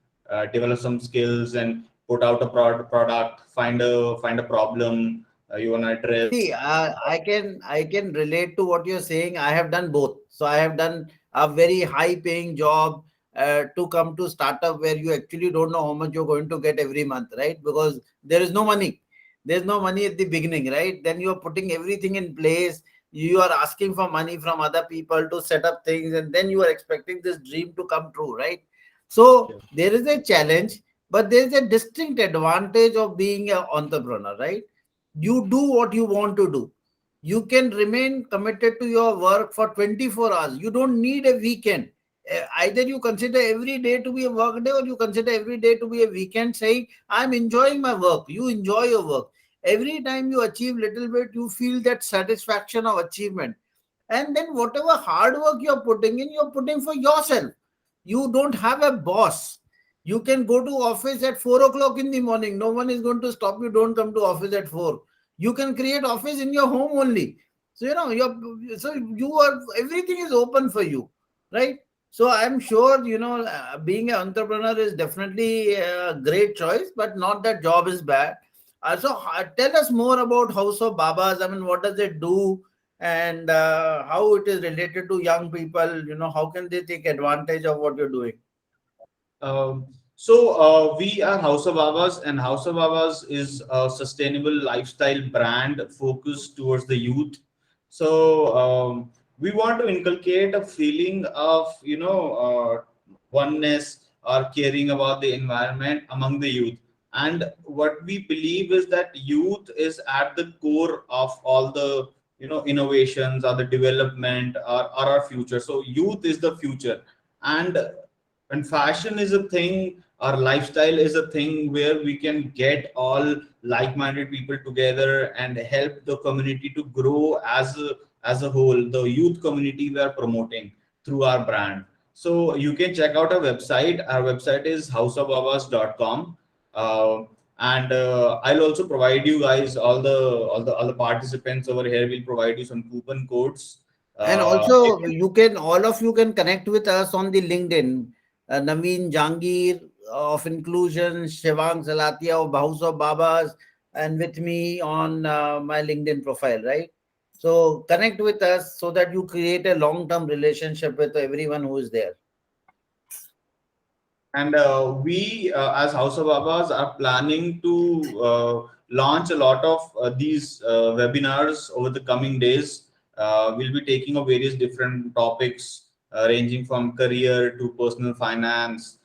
develop some skills and put out a product, find a problem you want to address. See, I can relate to what you're saying. I have done both. So I have done a very high paying job to come to startup where you actually don't know how much you're going to get every month, right? Because there is no money. There's no money at the beginning, right? Then you are putting everything in place. You are asking for money from other people to set up things, and then you are expecting this dream to come true, right? So Yeah. there is a challenge, but there is a distinct advantage of being an entrepreneur, right? You do what you want to do. You can remain committed to your work for 24 hours. You don't need a weekend. Either you consider every day to be a work day, or you consider every day to be a weekend, saying I'm enjoying my work. You enjoy your work. Every time you achieve little bit, you feel that satisfaction of achievement. And then whatever hard work you're putting in, you're putting for yourself. You don't have a boss. You can go to office at 4 o'clock in the morning. No one is going to stop you. Don't come to office at 4. You can create office in your home only. So you are, everything is open for you, right? So I'm sure being an entrepreneur is definitely a great choice, but not that job is bad. Tell us more about House of Babas. I mean, what does it do, and how it is related to young people? How can they take advantage of what you're doing? We are House of Babas, and House of Babas is a sustainable lifestyle brand focused towards the youth. We want to inculcate a feeling of oneness or caring about the environment among the youth. And what we believe is that youth is at the core of all the innovations or the development or our future. So youth is the future, and fashion is a thing, our lifestyle is a thing where we can get all like-minded people together and help the community to grow as a whole. The youth community we are promoting through our brand. So you can check out our website is houseofbabas.com. And I'll also provide you guys all the participants over here will provide you some coupon codes. And also, all of you can connect with us on the LinkedIn. Naveen Jangir of Inclusion, Shivang Salatia of House of Babas, and with me on my LinkedIn profile, right? So connect with us so that you create a long-term relationship with everyone who is there. And we, as House of Babas, are planning to launch a lot of these webinars over the coming days. We'll be taking up various different topics, ranging from career to personal finance,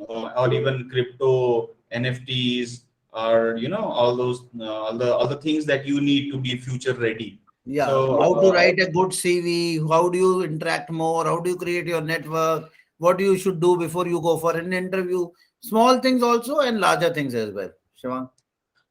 or even crypto, NFTs, or all the things that you need to be future ready. Yeah, So how to write a good CV, how do you interact more, how do you create your network, what you should do before you go for an interview, small things also and larger things as well. Shivang?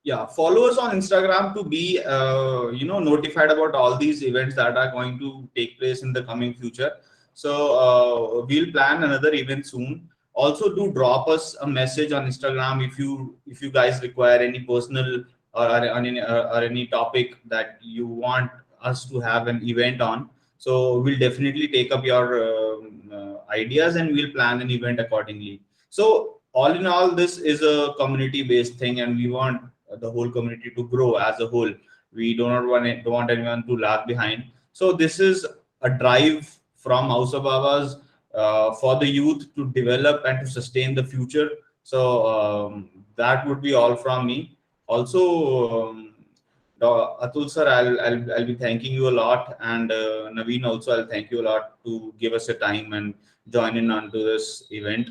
yeah, follow us on Instagram to be notified about all these events that are going to take place in the coming future. So we'll plan another event soon. Also, do drop us a message on Instagram if you guys require any personal or any topic that you want us to have an event on. So we'll definitely take up your ideas, and we'll plan an event accordingly. So all in all, this is a community based thing, and we want the whole community to grow as a whole. We don't want anyone to lag behind. So this is a drive from House of Babas for the youth to develop and to sustain the future. So that would be all from me. Also, Atul sir, I'll be thanking you a lot, and Naveen also, I'll thank you a lot to give us a time and join in onto this event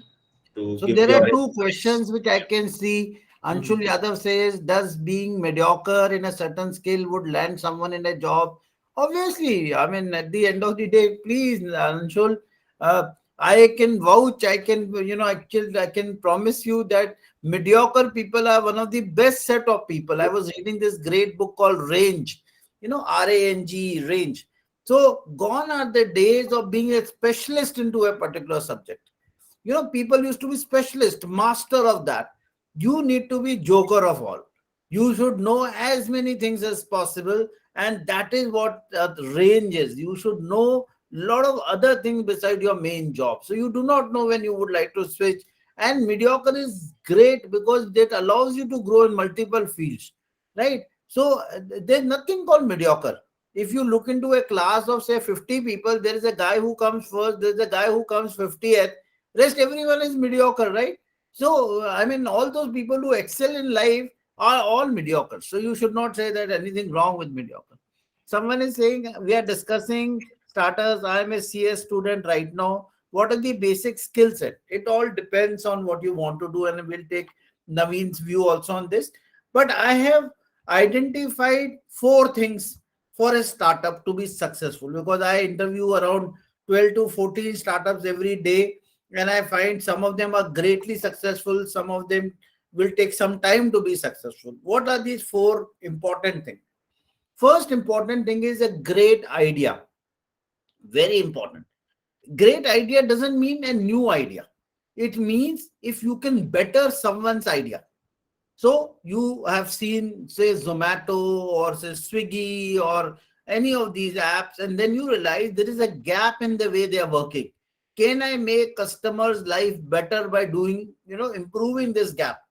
to So give there your. are two questions which I can see. Anshul Mhm. Yadav says, does being mediocre in a certain skill would land someone in a job? Obviously, I mean, at the end of the day, please, Anshul, uh, I can vouch, I can, actually, I can promise you that mediocre people are one of the best set of people. I was reading this great book called Range, RANG, Range. So, gone are the days of being a specialist into a particular subject. People used to be specialist, master of that. You need to be joker of all. You should know as many things as possible, and that is what the range is. You should know lot of other things beside your main job, so you do not know when you would like to switch. And mediocre is great because that allows you to grow in multiple fields, right? So there's nothing called mediocre. If you look into a class of say 50 people, there is a guy who comes first, there's a guy who comes 50th, rest everyone is mediocre, right? So I mean, all those people who excel in life are all mediocre, so you should not say that anything wrong with mediocre. Someone is saying we are discussing starters. I am a CS student right now. What are the basic skill set? It all depends on what you want to do, and we'll take Naveen's view also on this. But I have identified four things for a startup to be successful, because I interview around 12 to 14 startups every day, and I find some of them are greatly successful, some of them will take some time to be successful. What are these four important things? First important thing is a great idea. Very important. Great idea doesn't mean a new idea. It means if you can better someone's idea. So you have seen, say, Zomato or say Swiggy or any of these apps, and then you realize there is a gap in the way they are working. Can I make customers' life better by doing, improving this gap?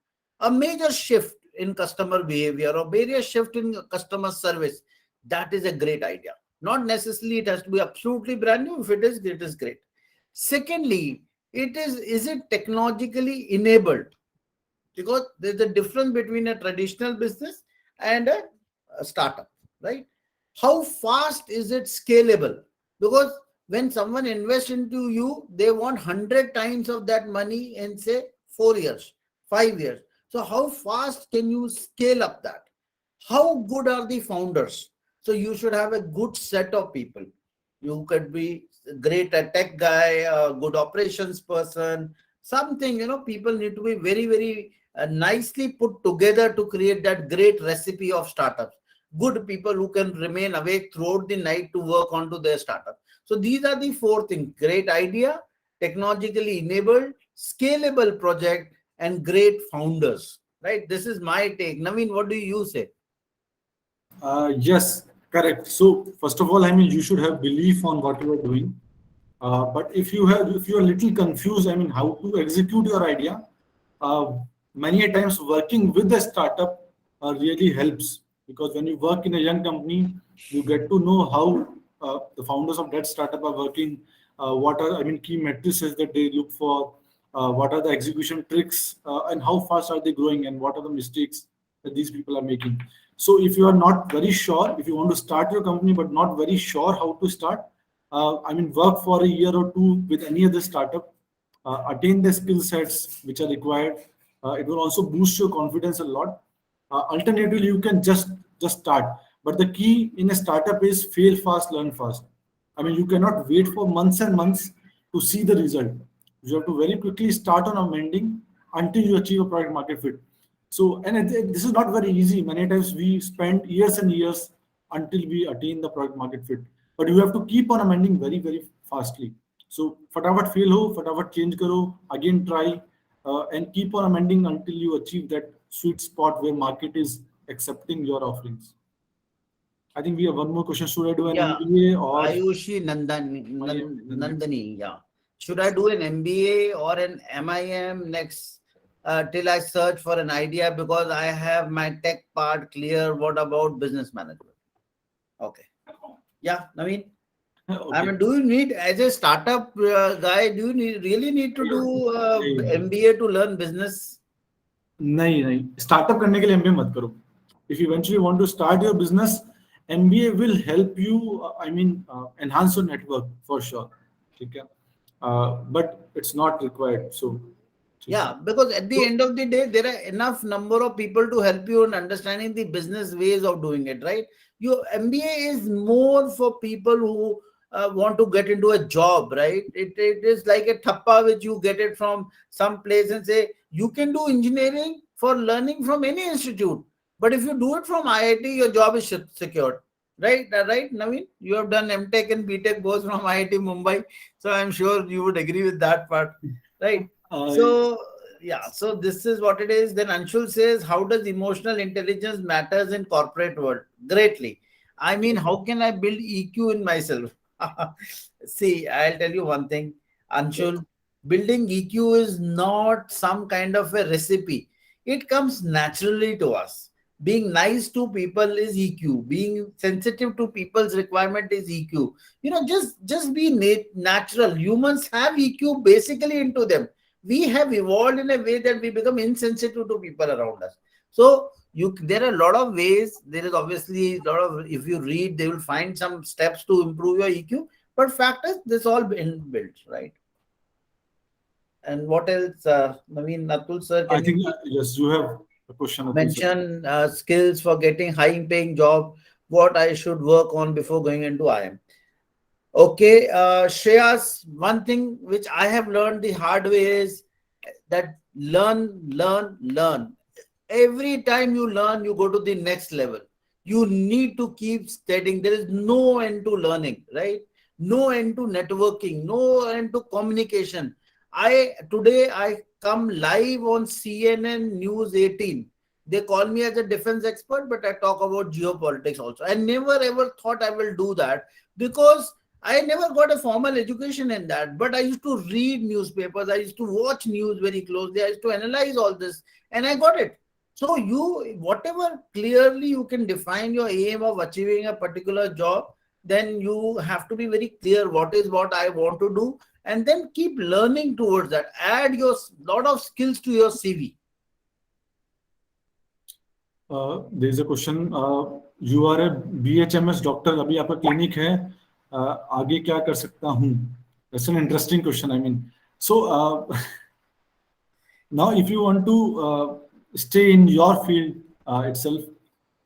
A major shift in customer behavior or major shift in customer service. That is a great idea. Not necessarily it has to be absolutely brand new. If it is great. Secondly, is it technologically enabled? Because there's a difference between a traditional business and a startup, right? How fast is it scalable? Because when someone invests into you, they want 100 times of that money in say 4 years, 5 years. So how fast can you scale up that? How good are the founders? So you should have a good set of people. You could be great a tech guy, a good operations person, something, people need to be very, very nicely put together to create that great recipe of startups. Good people who can remain awake throughout the night to work onto their startup. So these are the four things: great idea, technologically enabled, scalable project, and great founders. Right? This is my take. Naveen, what do you say? Yes, correct. So first of all, I mean, you should have belief on what you are doing. But if you are a little confused, I mean, how to execute your idea, uh, many a times working with a startup really helps, because when you work in a young company, you get to know how the founders of that startup are working. What are, I mean, key metrics that they look for? What are the execution tricks, and how fast are they growing, and what are the mistakes that these people are making? So if you are not very sure, if you want to start your company but not very sure how to start, I mean, work for a year or two with any other startup, attain the skill sets which are required. It will also boost your confidence a lot. Alternatively, you can just start. But the key in a startup is fail fast, learn fast. I mean, you cannot wait for months and months to see the result. You have to very quickly start on amending until you achieve a product market fit. So, and this is not very easy. Many times we spend years and years until we attain the product market fit. But you have to keep on amending very, very fastly. So, फटाफट fail हो, फटाफट change करो, again try, and keep on amending until you achieve that sweet spot where market is accepting your offerings. I think we have one more question. Should I do an Yeah, MBA or Ayushi Nandani. Yeah. Should I do an MBA or an MIM next till I search for an idea, because I have my tech part clear? What about business management? Okay. Yeah, Naveen. I okay? mean, do you need, as a startup guy, do you really need to do MBA to learn business? नहीं नहीं startup करने के लिए MBA मत करो. If you eventually want to start your business, MBA will help you, I mean, enhance your network for sure. ठीक है? But it's not required. So ठीक है. Yeah, because at the So, end of the day, there are enough number of people to help you in understanding the business ways of doing it, right? Your MBA is more for people who want to get into a job, right? It is like a thappa which you get it from some place and say you can do engineering for learning from any institute, but if you do it from IIT, your job is secured. Right, right, Naveen? You have done MTech and BTech both from IIT Mumbai, so I'm sure you would agree with that part, right? I So yeah, so this is what it is. Then Anshul says, how does emotional intelligence matters in corporate world? Greatly. I mean, how can I build EQ in myself? See, I'll tell you one thing, Anshul. Building EQ is not some kind of a recipe. It comes naturally to us. Being nice to people is EQ. Being sensitive to people's requirement is EQ. Just be natural. Humans have EQ basically into them. We have evolved in a way that we become insensitive to people around us. So there are a lot of ways. There is obviously a lot of, if you read, they will find some steps to improve your EQ. But fact is, this all been built, right? And what else? Naveen, Atul sir, I can you think yes, you have a question, Atul sir. mention skills for getting high paying job? What I should work on before going into IM? Okay, Shreyas, one thing which I have learned the hard way is that learn. Every time you learn, you go to the next level. You need to keep studying. There is no end to learning, right? No end to networking, no end to communication. I come live on CNN News 18. They call me as a defense expert, but I talk about geopolitics also. I never ever thought I will do that because I never got a formal education in that, but I used to read newspapers. I used to watch news very closely. I used to analyze all this, and I got it. So whatever clearly you can define your aim of achieving a particular job, then you have to be very clear what is what I want to do, and then keep learning towards that. Add your lot of skills to your CV. There is a question. You are a BHMS doctor. अभी आपका clinic है. आगे क्या कर सकता हूँ? That's an interesting question. I mean, so now if you want to stay in your field itself,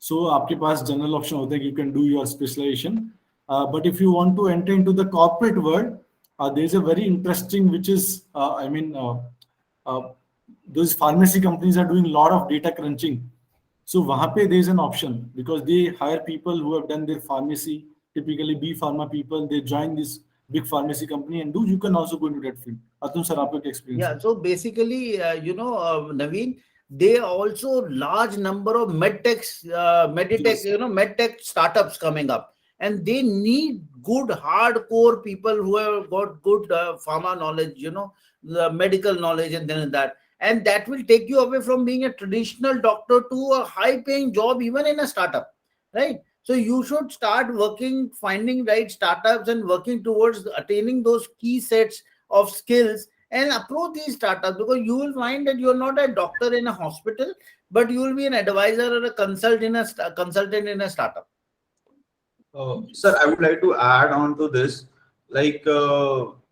so आपके पास general option होता है कि you can do your specialization. But if you want to enter into the corporate world, there is a very interesting, which is those pharmacy companies are doing a lot of data crunching. So वहाँ पे there is an option because they hire people who have done their pharmacy, typically B pharma people. They join this big pharmacy company and do. You can also go into that field. Atul sir, आपका क्या experience Yeah, है? so basically, Naveen, they are also large number of medtech, meditech, Yes. medtech startups coming up, and they need good hardcore people who have got good pharma knowledge, the medical knowledge, and then that, and that will take you away from being a traditional doctor to a high-paying job, even in a startup, right? So you should start working, finding right startups, and working towards attaining those key sets of skills and approach these startups, because you will find that you're not a doctor in a hospital, but you will be an advisor or a consultant in a startup. Sir, I would like to add on to this. Like,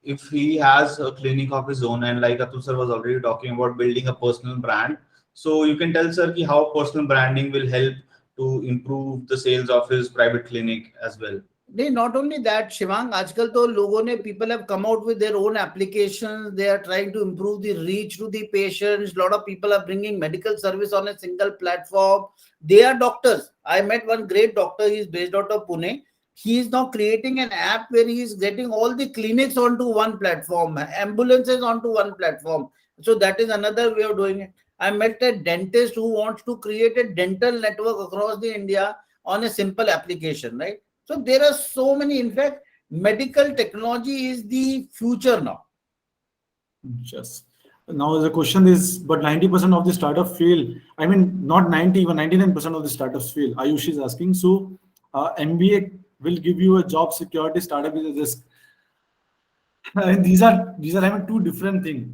if he has a clinic of his own, and like Atul sir was already talking about building a personal brand, so you can tell sir ki how personal branding will help to improve the sales of his private clinic as well. Not only that, Shivang, आजकल तो लोगों ने, people have come out with their own applications. They are trying to improve the reach to the patients. A lot of people are bringing medical service on a single platform. They are doctors. I met one great doctor. He is based out of Pune. He is now creating an app where he is getting all the clinics onto one platform, ambulances onto one platform. So that is another way of doing it. I met a dentist who wants to create a dental network across the India on a simple application, right? So there are so many. In fact, medical technology is the future now. Yes. Now the question is, but 90% of the startup fail. I mean, not 90, even 99% of the startups fail. Ayush is asking. So, MBA will give you a job security. Startup is a risk. And these are I mean two different things.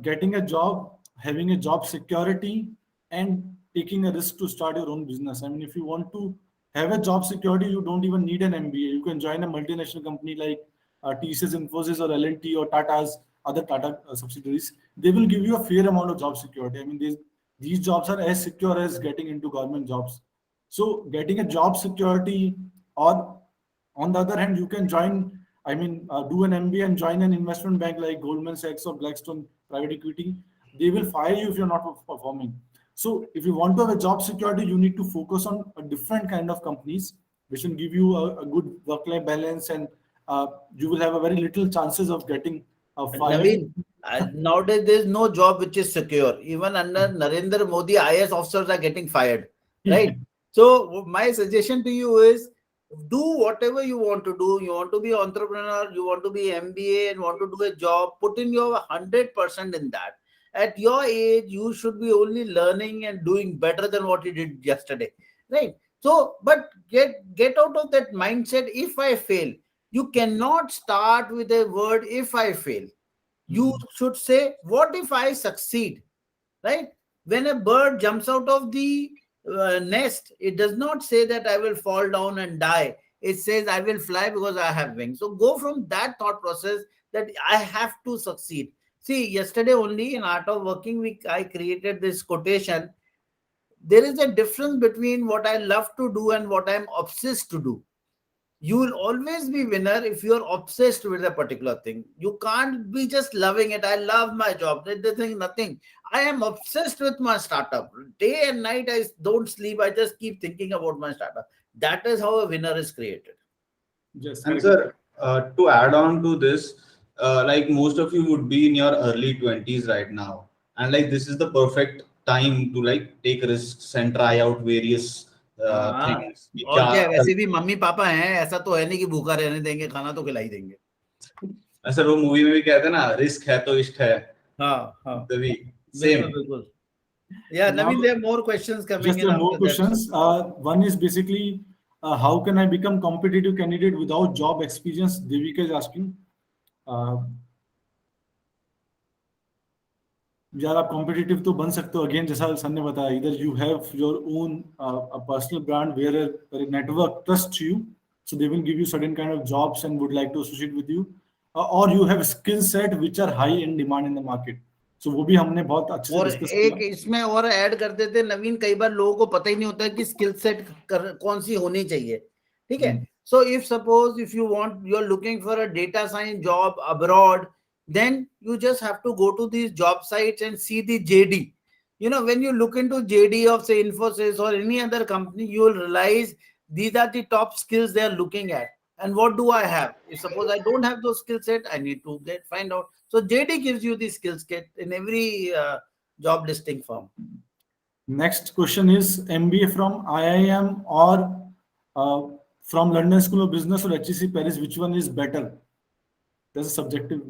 Getting a job, having a job security, and taking a risk to start your own business. I mean, if you want to have a job security, you don't even need an MBA. You can join a multinational company like TCS, Infosys, or L&T, or Tata's other Tata subsidiaries. They will give you a fair amount of job security. I mean, these jobs are as secure as getting into government jobs. So, getting a job security, or on the other hand, you can join do an MBA and join an investment bank like Goldman Sachs or Blackstone private equity, they will fire you if you're not performing. So if you want to have a job security, you need to focus on a different kind of companies which will give you a good work-life balance, and you will have a very little chances of getting fired. Naveen, nowadays there's no job which is secure. Even under Narendra Modi, IS officers are getting fired, right? So my suggestion to you is do whatever you want to do. You want to be entrepreneur, you want to be MBA and want to do a job, put in your 100% in that. At your age, you should be only learning and doing better than what you did yesterday, right? So, but get out of that mindset. If I fail, you cannot start with a word if I fail. You should say, what if I succeed? Right? When a bird jumps out of the nest, it does not say that I will fall down and die. It says I will fly because I have wings. So go from that thought process that I have to succeed. See, yesterday only in Art of Working Week, I created this quotation. There is a difference between what I love to do and what I'm obsessed to do. You will always be winner if you're obsessed with a particular thing. You can't be just loving it. I love my job. That thing, nothing. I am obsessed with my startup. Day and night, I don't sleep. I just keep thinking about my startup. That is how a winner is created. Yes, And correct. sir, to add on to this, like most of you would be in your early 20s right now, and like this is the perfect time to like take risks and try out various हाँ, things. कि और क्या, क्या वैसे भी mummy papa हैं, ऐसा तो है नहीं कि भूखा रहने देंगे, खाना तो खिला ही देंगे. सर वो मूवी में भी कहते हैं ना, रिस्क है तो इश्क है. हाँ हाँ, तभी बिल्कुल सेम. बिल्कुल. Yeah, Now, Naveen, there are more questions coming just in there are more after that. questions. One is basically, how can I become competitive candidate without job experience? Devika is asking. यार आप competitive तो बन सकते हो, again जैसा sir ने बताया, इधर you have your own personal brand where a network trusts you, so they will give you certain kind of jobs and would like to associate with you, or you have skill set which are high in demand in the market. So वो भी हमने बहुत अच्छे से और discuss एक किया. इसमें और ऐड कर देते नवीन, कई बार लोगों को पता ही नहीं होता कि स्किल सेट कौन सी होनी चाहिए. ठीक है. So if suppose if you want, you're looking for a data science job abroad, then you just have to go to these job sites and see the JD. You know, when you look into JD of say Infosys or any other company, you will realize these are the top skills they are looking at. And what do I have? If suppose I don't have those skill set, I need to find out. So JD gives you the skill set in every job listing firm. Next question is MBA from IIM or from London School of Business or HEC Paris, which one is better? That's a subjective.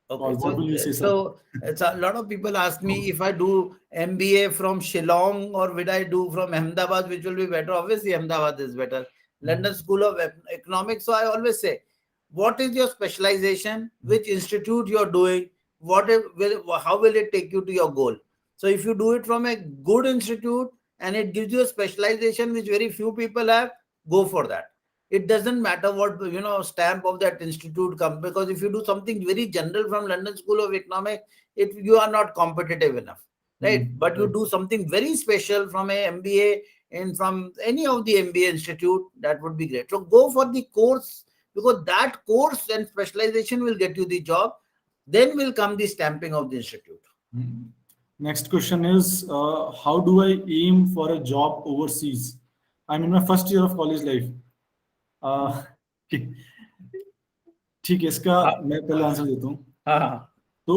Okay, What will you say, sir? so it's a lot of people ask me if I do MBA from Shillong or would I do from Ahmedabad, which will be better. Obviously, Ahmedabad is better. London School of Economics. So I always say, what is your specialization? Which institute you're doing? How will it take you to your goal? So if you do it from a good institute and it gives you a specialization which very few people have, go for that. It doesn't matter what stamp of that institute comes, because if you do something very general from London School of Economics, you are not competitive enough, right? But you do something very special from a MBA and from any of the MBA institute, that would be great. So go for the course, because that course and specialization will get you the job. Then will come the stamping of the institute. Next question is, how do I aim for a job overseas? I'm in my first year of college life. ठीक है, इसका मैं पहले answer देता हूँ. तो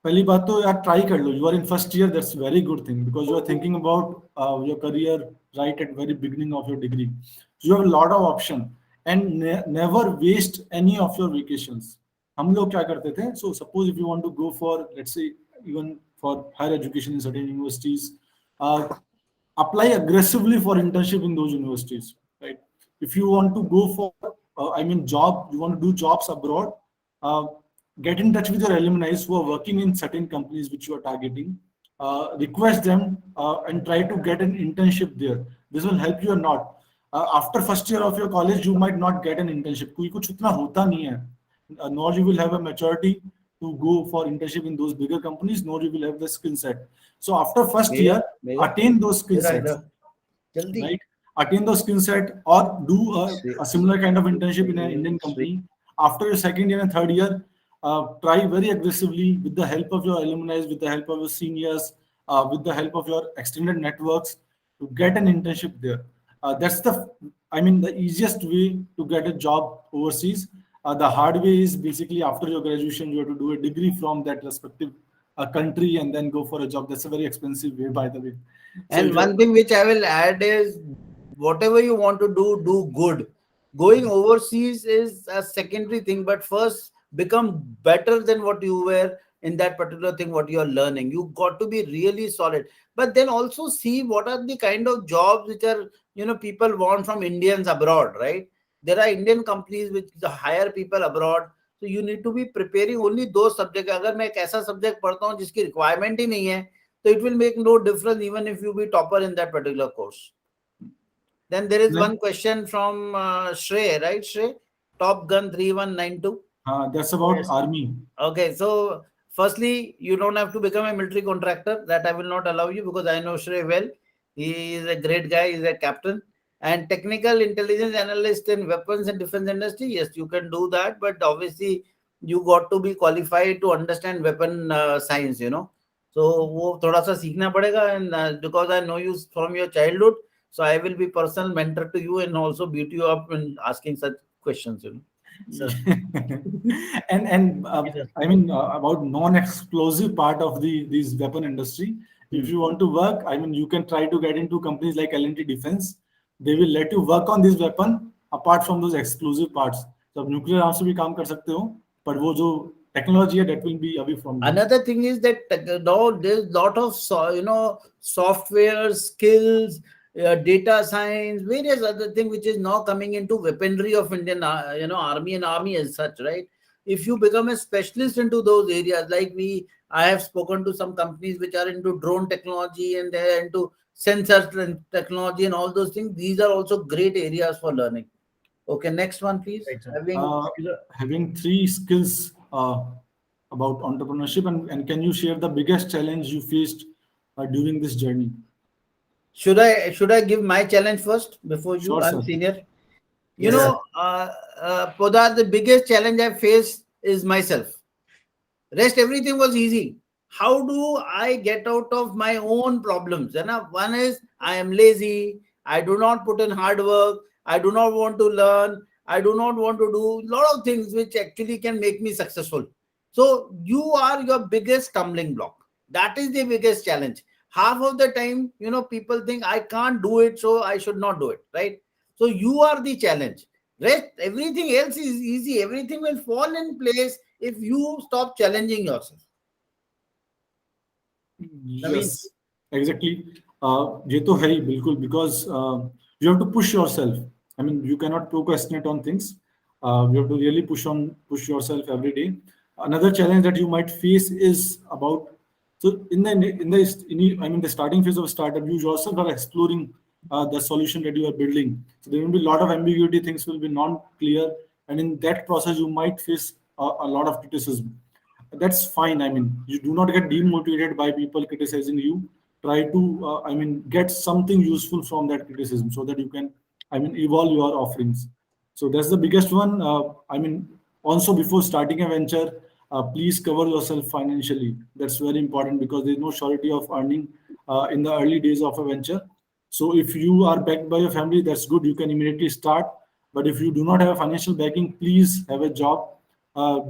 पहली बात तो यार ट्राई कर लो. You are in first year, that's very good thing, because you are thinking about your career right at very beginning of your degree. You have lot of option and never waste any of your vacations. हम लोग क्या करते थे, so suppose if you want to go for let's say even for higher education in certain universities, apply aggressively for internship in those universities, right? If you want to go for job, you want to do jobs abroad, get in touch with your alumni who are working in certain companies which you are targeting, request them and try to get an internship there. This will help you or not. After first year of your college, you might not get an internship. कोई कुछ उतना होता नहीं है. Nor you will have a maturity to go for internship in those bigger companies, nor you will have the skill set. So after first year, attain those skill sets, right? Attain those skill set or do a similar kind of internship in an Indian company. after your second year and third year, try very aggressively with the help of your alumni, with the help of your seniors, with the help of your extended networks to get an internship there. That's the easiest way to get a job overseas. The hard way is basically after your graduation, you have to do a degree from that respective country and then go for a job. That's a very expensive way, by the way. So And if you're one thing which I will add is whatever you want to do, do good. Going overseas is a secondary thing, but first become better than what you were in that particular thing, what you are learning. You got to be really solid. But then also see what are the kind of jobs which are, people want from Indians abroad, right? There are Indian companies which hire people abroad. So you need to be preparing only those subjects. अगर मैं एक ऐसा subject पढ़ता हूँ जिसकी requirement ही नहीं है, so it will make no difference even if you be topper in that particular course. Then there is one question from Shrey, right? Shrey, Top Gun 3192. that's about Yes. army. Okay, so firstly, you don't have to become a military contractor. That I will not allow you because I know Shrey well. He is a great guy. He's a captain. And technical intelligence analyst in weapons and defense industry. Yes, you can do that, but obviously you got to be qualified to understand weapon science. So वो थोड़ा सा सीखना पड़ेगा. And because I know you from your childhood, so I will be personal mentor to you and also beat you up in asking such questions. So, and about non-explosive part of these weapon industry, if you want to work, you can try to get into companies like L&T Defense. They will let you work on this weapon apart from those exclusive parts. So आप nuclear arms से भी काम कर सकते हो, पर वो जो technology है that will be away from you. Another thing is that now there's lot of software skills, data science, various other thing which is now coming into weaponry of Indian army and army as such, right? If you become a specialist into those areas, like I have spoken to some companies which are into drone technology and they're into sensor technology and all those things. These are also great areas for learning. Okay, next one, please. Right, sir. Having 3 skills about entrepreneurship, and can you share the biggest challenge you faced during this journey? Should I give my challenge first before you? Sure, I'm sir. senior. Yes, Podar, the biggest challenge I face is myself. Rest everything was easy. How do I get out of my own problems? One is I am lazy. I do not put in hard work. I do not want to learn. I do not want to do a lot of things which actually can make me successful. So you are your biggest stumbling block. That is the biggest challenge. Half of the time, people think I can't do it, so I should not do it, right? So you are the challenge. Rest, everything else is easy. Everything will fall in place if you stop challenging yourself. Yes, exactly. ये तो है ही बिल्कुल, because you have to push yourself. You cannot procrastinate on things. You have to really push yourself every day. Another challenge that you might face is about, so the starting phase of a startup, you yourself are exploring the solution that you are building. So there will be a lot of ambiguity, things will be non-clear, and in that process you might face a lot of criticism. That's fine. You do not get demotivated by people criticizing you. Try to get something useful from that criticism so that you can evolve your offerings. So that's the biggest one. Also before starting a venture, please cover yourself financially. That's very important because there's no surety of earning in the early days of a venture. So if you are backed by your family, that's good. You can immediately start. But if you do not have financial backing, please have a job.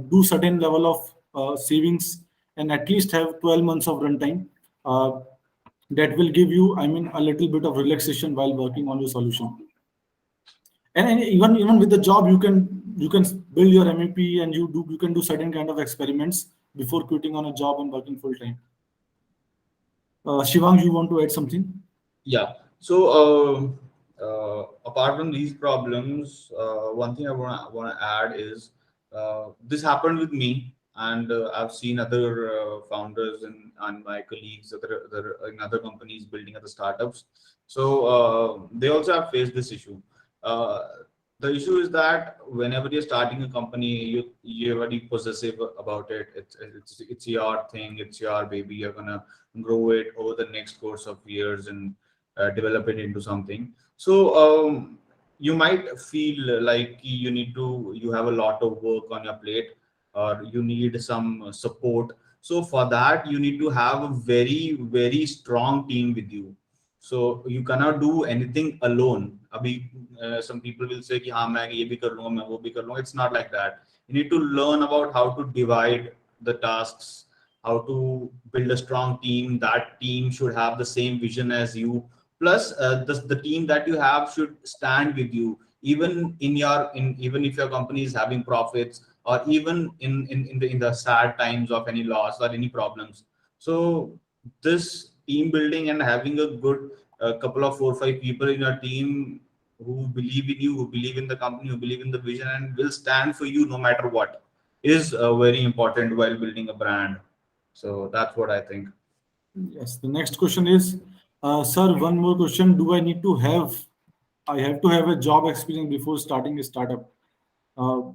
Do certain level of savings and at least have 12 months of runtime. That will give you, a little bit of relaxation while working on your solution. And even with the job, you can build your MEP and you can do certain kind of experiments before quitting on a job and working full time. Shivang, you want to add something? Yeah. So apart from these problems, one thing I want to add is this happened with me, and I've seen other founders and my colleagues in other companies building other startups. So they also have faced this issue. The issue is that whenever you're starting a company, you're very possessive about it. It's your thing, it's your baby. You're gonna grow it over the next course of years and develop it into something. So you might feel like you have a lot of work on your plate, or you need some support. So for that you need to have a very strong team with you. So you cannot do anything alone. Abhi, some people will say ki, हाँ मैं ये भी कर लूँगा, मैं वो भी कर लूँगा. It's not like that. You need to learn about how to divide the tasks, how to build a strong team. That team should have the same vision as you. Plus, the team that you have should stand with you, even even if your company is having profits, or even in the sad times of any loss or any problems. So this team building and having a good couple of 4 or 5 people in your team who believe in you, who believe in the company, who believe in the vision, and will stand for you no matter what, is very important while building a brand. So that's what I think. Yes. The next question is, sir, one more question. Do I need to have, I have to have a job experience before starting a startup? Uh,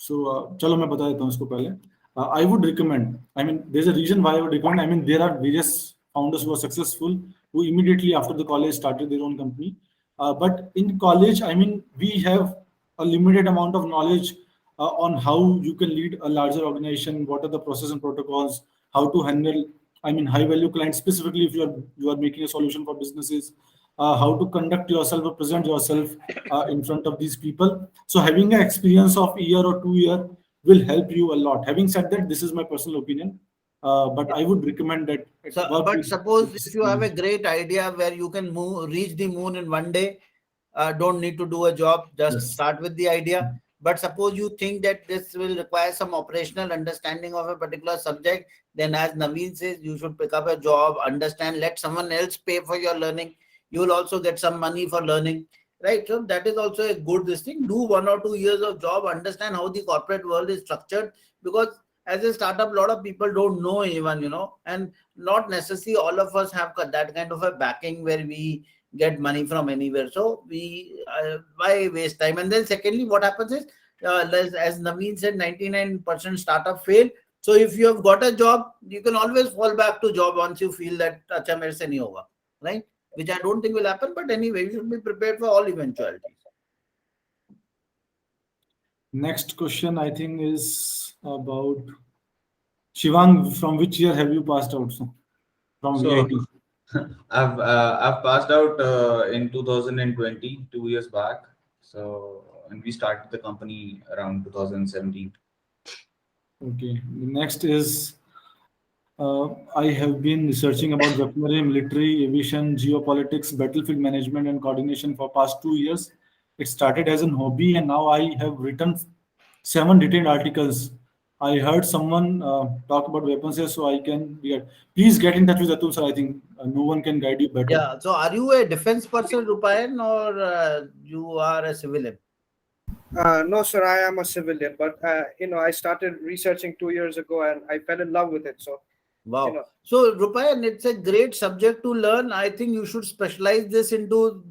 चलो मैं बता देता हूँ इसको पहले. I would recommend. I mean, there's a reason why I would recommend. I mean, there are various founders who are successful who immediately after the college started their own company. But in college, I mean, we have a limited amount of knowledge on how you can lead a larger organization, what are the process and protocols, how to handle, I mean, high value clients, specifically if you are making a solution for businesses, how to conduct yourself or present yourself in front of these people. So having an experience of a year or 2 year will help you a lot. Having said that, this is my personal opinion, but I would recommend that So, work but suppose if you have a with. great idea where you can reach the moon in one day, don't need to do a job, just Yes. start with the idea. But suppose you think that this will require some operational understanding of a particular subject, then as Naveen says, you should pick up a job, understand, let someone else pay for your learning. You will also get some money for learning, right? So that is also a good this thing. Do 1 or 2 years of job, understand how the corporate world is structured, because as a startup, a lot of people don't know even, and not necessarily all of us have got that kind of a backing where we get money from anywhere. So we why waste time? And then secondly, what happens is, as Naveen said, 99% startup fail. So if you have got a job, you can always fall back to job once you feel that acha mere se nahi hoga, right? Which I don't think will happen. But anyway, you should be prepared for all eventualities. Next question, I think, is about Shivang. From which year have you passed out? So, from So VIT. I've passed out in 2020, 2 years back. So, and we started the company around 2017. Okay. The next is, I have been researching about weaponry, military, aviation, geopolitics, battlefield management, and coordination for past 2 years. It started as an hobby, and now I have written 7 detailed articles. I heard someone talk about weapons here, so I can. Please get in touch with Atul sir. I think no one can guide you better. Yeah. So are you a defense person, Rupayan, or you are a civilian? No, sir, I am a civilian, but I started researching 2 years ago, and I fell in love with it. So, you Wow. know, So, Rupayan, it's a great subject to learn. I think you should specialize this into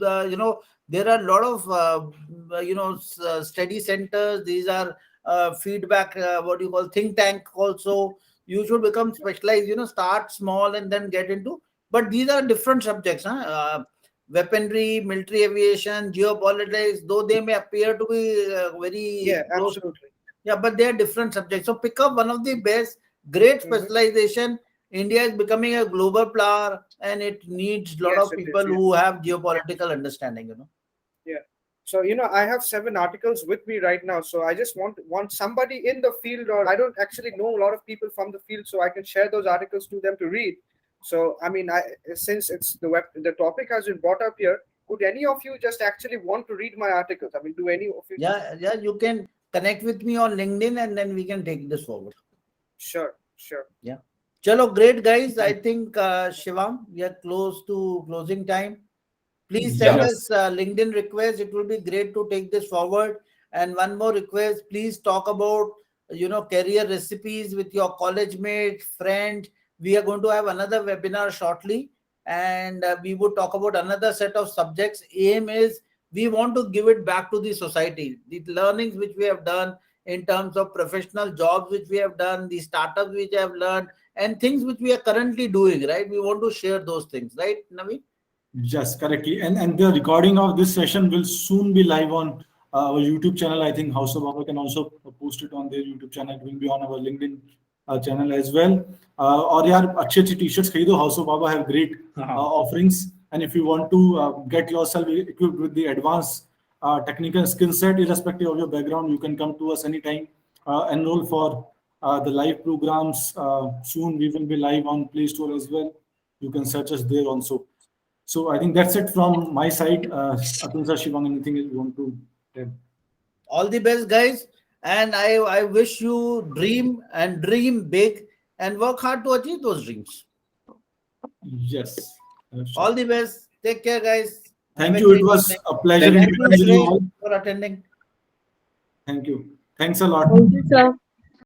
there are a lot of, study centers. These are feedback, what you call think tank also. You should become specialized, start small and then get into. But these are different subjects, huh? Weaponry, military aviation, geopolitics, though they may appear to be very yeah, close. absolutely. Yeah, but they are different subjects. So pick up one of the best, great Hmm. specialization. India is becoming a global player and it needs a lot Yes, of it people is. Yeah, who have geopolitical understanding. yeah. So, I have 7 articles with me right now. So I just want somebody in the field, or I don't actually know a lot of people from the field, so I can share those articles to them to read. So, I mean, since it's the topic has been brought up here, would any of you just actually want to read my articles? I mean, do any of you? Yeah, you can connect with me on LinkedIn and then we can take this forward. Sure, sure. Yeah. Chalo, great guys. I think Shivam, we are close to closing time. Please send Yeah. us LinkedIn request. It will be great to take this forward. And one more request, please talk about, career recipes with your college mate, friend. We are going to have another webinar shortly, and we would talk about another set of subjects. Aim is we want to give it back to the society. The learnings which we have done in terms of professional jobs which we have done, the startups which I have learned, and things which we are currently doing, right? We want to share those things, right, Naveen? Yes, correctly. And the recording of this session will soon be live on our YouTube channel. I think House of Baba can also post it on their YouTube channel. It will be on our LinkedIn channel as well. और यार अच्छे अच्छे t-shirts खरीदो. House of Baba have great offerings. And if you want to get yourself equipped with the advanced technical skill set, irrespective of your background, you can come to us anytime. Enroll for the live programs. Soon we will be live on Play Store as well. You can search us there also. So I think that's it from my side. Atul sir, Shivang, anything you want to tell? All the best, guys. And I wish you dream big and work hard to achieve those dreams. Yes. Sure. All the best. Take care, guys. Thank you. It was a pleasure Thank interacting with you, you all. for attending. Thank you. Thanks a lot. Thank you, sir.